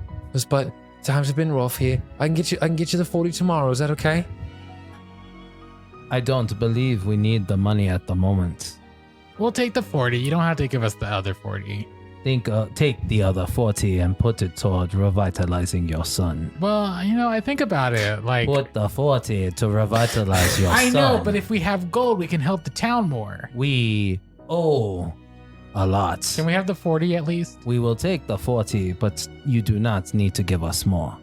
but times have been rough here. I can get you the 40 tomorrow. Is that okay? I don't believe we need the money at the moment. We'll take the 40. You don't have to give us the other 40. Take the other 40 and put it toward revitalizing your son. Well, I think about it. Like, Put the 40 to revitalize your I son. know, but if we have gold, we can help the town more. We owe a lot. Can we have the 40 at least? We will take the 40, but you do not need to give us more.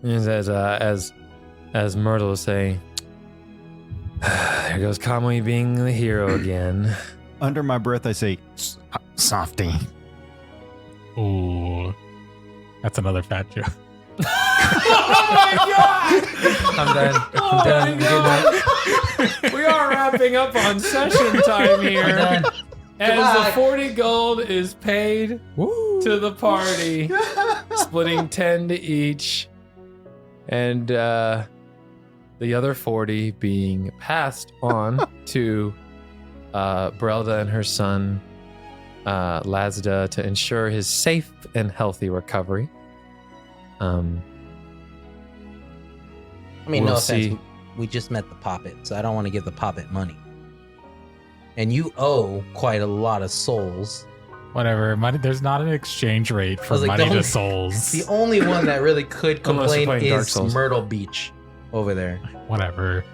As Myrtle is saying, there goes Kamui being the hero again. Under my breath, I say, softy. Ooh, that's another fat joke. Oh my God! I'm done. Oh I'm my done. God! We are wrapping up on session time here. I'm done. As the 40 gold is paid to the party, splitting 10 to each, and the other 40 being passed on to Brelda and her son Lazda to ensure his safe and healthy recovery. I mean, We'll no see. offense. We just met the poppet, so I don't want to give the poppet money. And you owe quite a lot of souls. Whatever. Money. There's not an exchange rate for was like, money the to only- souls. The only one that really could Unless you're complain playing Dark is Souls. Myrtle Beach over there. Whatever.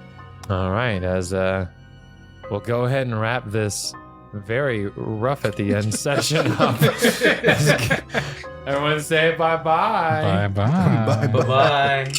All right, as we'll go ahead and wrap this very rough at the end session up. Everyone say bye-bye. Bye-bye. Bye-bye.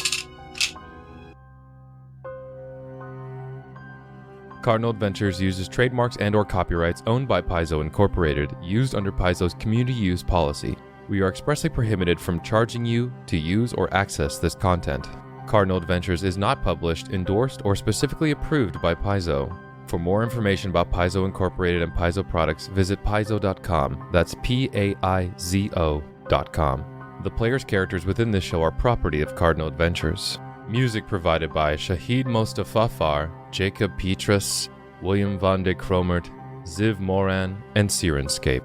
Cardinal Adventures uses trademarks and/or copyrights owned by Paizo Incorporated, used under Paizo's community use policy. We are expressly prohibited from charging you to use or access this content. Cardinal Adventures is not published, endorsed, or specifically approved by Paizo. For more information about Paizo Incorporated and Paizo products, visit paizo.com. That's Paizo.com. The player's characters within this show are property of Cardinal Adventures. Music provided by Shahid Mostafafar, Jacob Petrus, William van de Kromert, Ziv Moran, and Sirenscape.